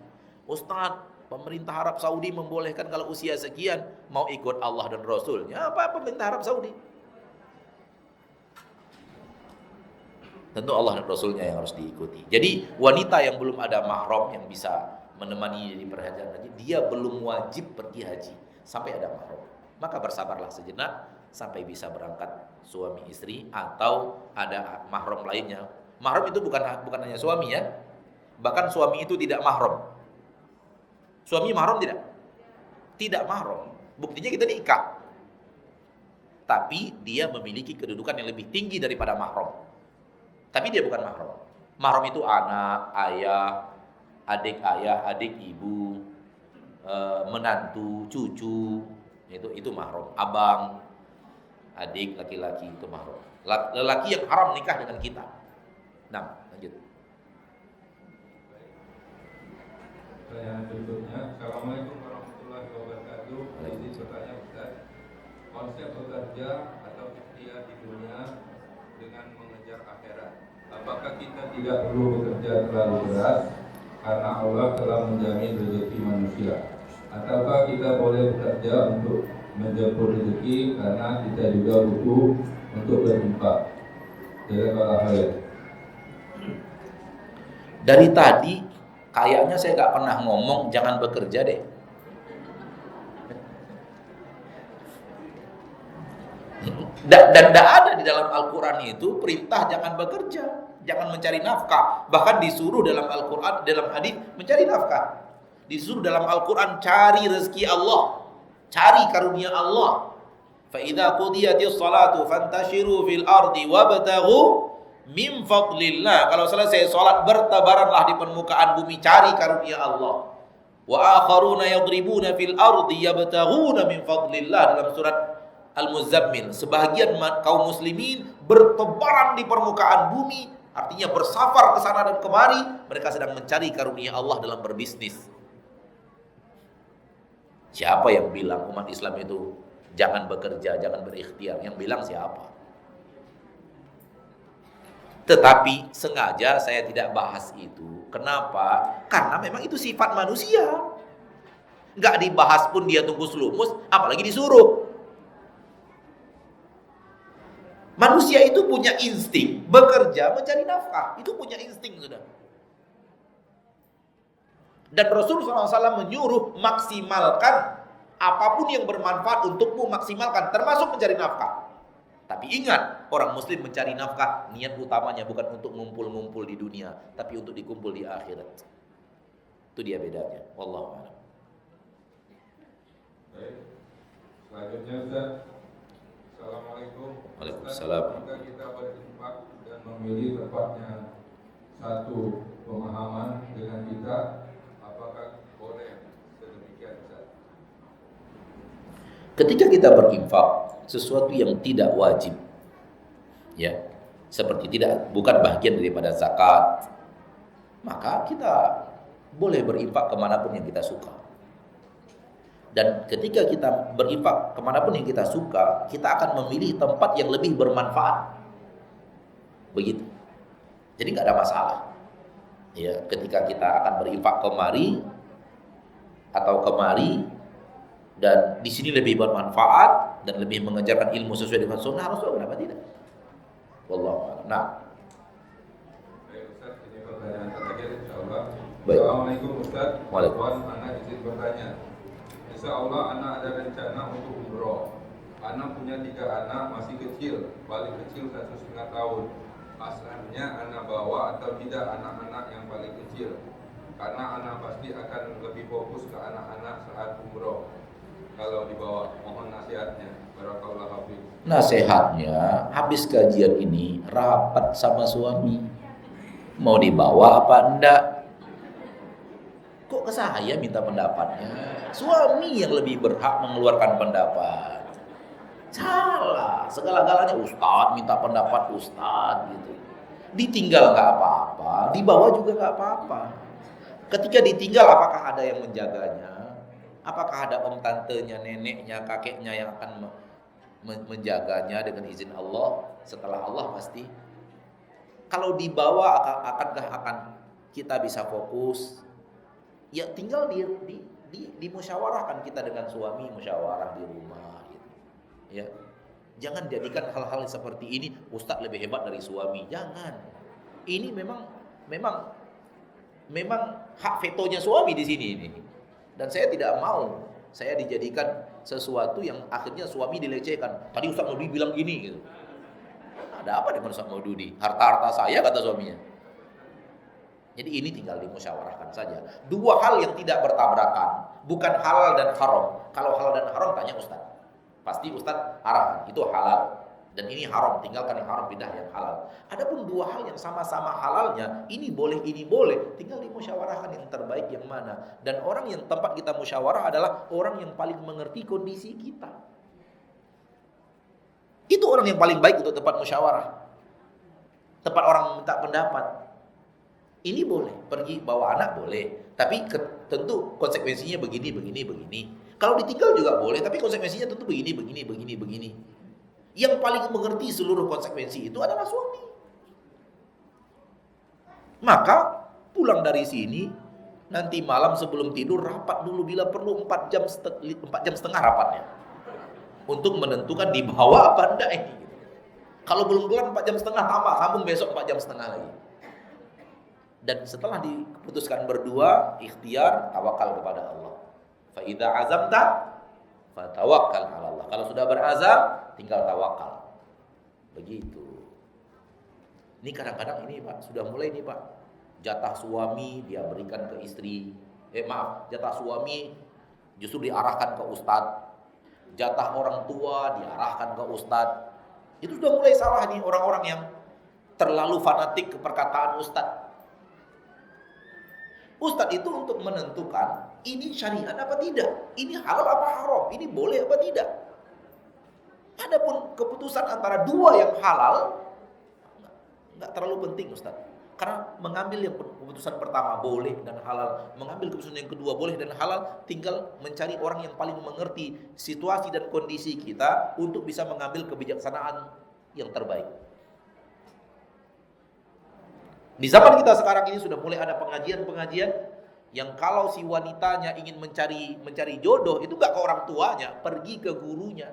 Ustaz, pemerintah Arab Saudi membolehkan kalau usia sekian mau ikut Allah dan Rasulnya. Apa pemerintah Arab Saudi? Tentu Allah dan Rasulnya yang harus diikuti. Jadi wanita yang belum ada mahram yang bisa menemani di perjalanan haji, dia belum wajib pergi haji sampai ada mahram. Maka bersabarlah sejenak sampai bisa berangkat suami istri atau ada mahram lainnya. Mahram itu bukan hanya suami ya. Bahkan suami itu tidak mahram. Suami mahram tidak? Tidak mahram. Buktinya kita nikah. Tapi dia memiliki kedudukan yang lebih tinggi daripada mahram. Tapi dia bukan mahram. Mahram itu anak, ayah, adik ibu, menantu, cucu. Itu mahram. Abang, adik laki-laki itu mahram. Lelaki yang haram nikah dengan kita. Nah, lanjut. Pertanyaan berikutnya, Assalamualaikum warahmatullahi wabarakatuh. Izin bertanya Ustaz, konsep bekerja atau ikhtiar di dunia dengan mengejar akhirat. Apakah kita tidak perlu bekerja terlalu keras karena Allah telah menjamin rezeki manusia? Ataukah kita boleh bekerja untuk menjemput rezeki karena kita juga butuh untuk berinfak? Jazakallahu khair. Dari tadi kayaknya saya nggak pernah ngomong jangan bekerja deh. Dan tidak ada di dalam Al-Quran itu perintah jangan bekerja, jangan mencari nafkah. Bahkan disuruh dalam Al-Quran, dalam hadis mencari nafkah. Disuruh dalam Al-Quran cari rezeki Allah, cari karunia Allah. فَإِذَا قُضِيَتِ الصَّلَاةُ فَانْتَشِرُوا فِي الْأَرْضِ وَابْتَغُوا مِنْ فَضْلِ اللَّهِ. Kalau selesai sholat bertebaranlah di permukaan bumi cari karunia Allah. وَآخَرُونَ يَضْرِبُونَ فِي الْأَرْضِ يَبْتَغُونَ مِنْ فَضْلِ اللَّهِ. Dalam surat Al-Muzammil, sebahagian kaum muslimin bertebaran di permukaan bumi, artinya bersafar ke sana dan kemari, mereka sedang mencari karunia Allah dalam berbisnis. Siapa yang bilang umat Islam itu jangan bekerja, jangan berikhtiar? Yang bilang siapa? Tetapi sengaja saya tidak bahas itu. Kenapa? Karena memang itu sifat manusia. Nggak dibahas pun dia tunggu selumus, apalagi disuruh. Manusia itu punya insting, bekerja mencari nafkah, itu punya insting sudah. Dan Rasulullah SAW menyuruh maksimalkan apapun yang bermanfaat untukmu, maksimalkan, termasuk mencari nafkah. Tapi ingat, orang muslim mencari nafkah, niat utamanya bukan untuk ngumpul-ngumpul di dunia, tapi untuk dikumpul di akhirat. Itu dia bedanya. Wallahu a'lam. Baik. Selanjutnya Ustaz. Assalamualaikum. Waalaikumsalam. Jika kita berinfak dan memilih tepatnya satu pemahaman dengan kita, apakah boleh sedemikian Ustaz? Ketika kita berinfak sesuatu yang tidak wajib, ya, seperti bukan bagian daripada zakat, maka kita boleh berinfak kemanapun yang kita suka. Dan ketika kita berinfak kemanapun yang kita suka, kita akan memilih tempat yang lebih bermanfaat. Begitu. Jadi nggak ada masalah. Ya, ketika kita akan berinfak kemari atau kemari, dan di sini lebih bermanfaat dan lebih mengejarkan ilmu sesuai dengan sunnah Rasul, kenapa tidak? Wallahu a'lam. Nah. Baik Ustaz, ini pertanyaan terakhir insyaallah. Baik. Assalamualaikum Ustaz. Waalaikumsalam. Anak izin bertanya. Insyaallah anak ada rencana untuk umroh. Anak punya 3 anak masih kecil, paling kecil 1,5 tahun. Asalnya anak bawa atau tidak anak-anak yang paling kecil? Karena anak pasti akan lebih fokus ke anak-anak saat umroh. Kalau dibawa, mohon nasihatnya. Barakallahu fiik. Nasihatnya, habis kajian ini rapat sama suami. Mau dibawa apa enggak? Kok ke saya minta pendapatnya? Suami yang lebih berhak mengeluarkan pendapat. Salah, segala-galanya ustadz minta pendapat ustadz gitu. Ditinggal nggak apa-apa, dibawa juga nggak apa-apa. Ketika ditinggal, apakah ada yang menjaganya? Apakah ada om tantenya, neneknya, kakeknya yang akan menjaganya dengan izin Allah? Setelah Allah pasti. Kalau dibawa, akankah akan kita bisa fokus? Ya tinggal dimusyawarahkan kita dengan suami, musyawarah di rumah gitu. Ya. Jangan jadikan hal-hal seperti ini ustaz lebih hebat dari suami. Jangan. Ini memang hak vetonya suami di sini ini. Dan saya tidak mau saya dijadikan sesuatu yang akhirnya suami dilecehkan. Tadi Ustaz Maududi bilang gini gitu. Ada apa dengan Ustaz Maududi? Harta-harta saya kata suaminya. Jadi ini tinggal dimusyawarahkan saja. 2 hal yang tidak bertabrakan, bukan halal dan haram. Kalau halal dan haram tanya Ustaz. Pasti Ustaz arahkan, itu halal. Dan ini haram, tinggalkan yang haram, pindah yang halal. Adapun 2 hal yang sama-sama halalnya, ini boleh, tinggal dimusyawarahkan yang terbaik yang mana. Dan orang yang tempat kita musyawarah adalah orang yang paling mengerti kondisi kita. Itu orang yang paling baik untuk tempat musyawarah. Tempat orang minta pendapat. Ini boleh, pergi bawa anak boleh. Tapi tentu konsekuensinya begini. Kalau ditinggal juga boleh, tapi konsekuensinya tentu begini. Yang paling mengerti seluruh konsekuensi itu adalah suami. Maka pulang dari sini, nanti malam sebelum tidur rapat dulu bila perlu 4 jam setengah rapatnya. Untuk menentukan dibawa apa enggak ini. Kalau belum kelar 4 jam setengah tambah, sambung besok 4 jam setengah lagi. Dan setelah diputuskan berdua, ikhtiar, tawakal kepada Allah. Fa idza azamta fatawakkal 'ala Allah. Kalau sudah berazam, tinggal tawakal. Begitu. Ini kadang-kadang ini Pak, sudah mulai nih Pak. Jatah suami dia berikan ke istri. Jatah suami justru diarahkan ke ustadz. Jatah orang tua diarahkan ke ustadz. Itu sudah mulai salah nih orang-orang yang terlalu fanatik ke perkataan ustadz. Ustadz itu untuk menentukan ini syariat apa tidak, ini halal apa haram, ini boleh apa tidak. Adapun keputusan antara dua yang halal nggak terlalu penting Ustadz. Karena mengambil yang keputusan pertama boleh dan halal, mengambil keputusan yang kedua boleh dan halal, tinggal mencari orang yang paling mengerti situasi dan kondisi kita untuk bisa mengambil kebijaksanaan yang terbaik. Di zaman kita sekarang ini sudah mulai ada pengajian-pengajian yang kalau si wanitanya ingin mencari jodoh itu nggak ke orang tuanya, pergi ke gurunya.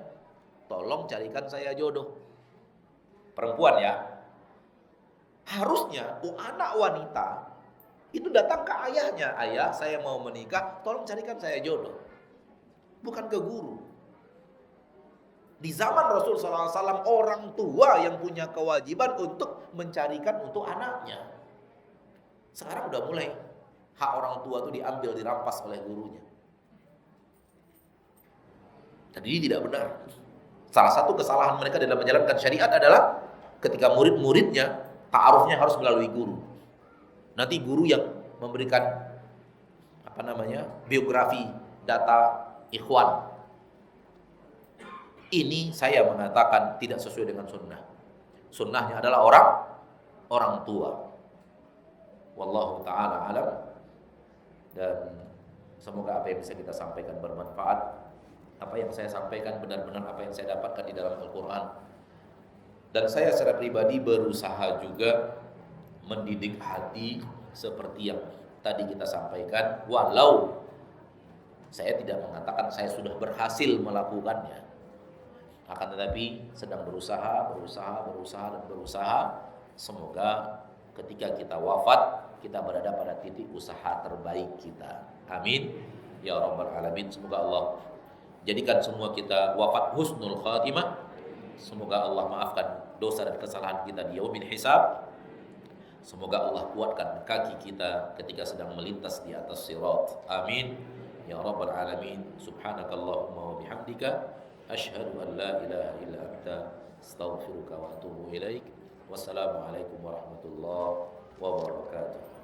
Tolong carikan saya jodoh. Perempuan ya. Harusnya anak wanita itu datang ke ayahnya, ayah saya mau menikah, tolong carikan saya jodoh. Bukan ke guru. Di zaman Rasul SAW orang tua yang punya kewajiban untuk mencarikan untuk anaknya. Sekarang udah mulai hak orang tua itu diambil, dirampas oleh gurunya. Dan ini tidak benar. Salah satu kesalahan mereka dalam menjalankan syariat adalah ketika murid-muridnya ta'arufnya harus melalui guru. Nanti guru yang memberikan biografi, data ikhwan. Ini saya mengatakan tidak sesuai dengan sunnah. Sunnahnya adalah orang tua. Wallahu ta'ala alam. Dan semoga apa yang bisa kita sampaikan bermanfaat. Apa yang saya sampaikan benar-benar apa yang saya dapatkan di dalam Al-Quran. Dan saya secara pribadi berusaha juga mendidik hati seperti yang tadi kita sampaikan. Walau saya tidak mengatakan saya sudah berhasil melakukannya. Akan tetapi sedang berusaha. Semoga ketika kita wafat, kita berada pada titik usaha terbaik kita. Amin. Ya Rabbal Alamin. Semoga Allah jadikan semua kita wafat husnul khatimah. Semoga Allah maafkan dosa dan kesalahan kita di yaumil hisab. Semoga Allah kuatkan kaki kita ketika sedang melintas di atas sirat. Amin. Ya Rabbal Alamin. Subhanakallahumma wa bihamdika asyhadu an la ilaha illa anta astaghfiruka wa atubu ilaik. Wassalamualaikum warahmatullahi wabarakatuh.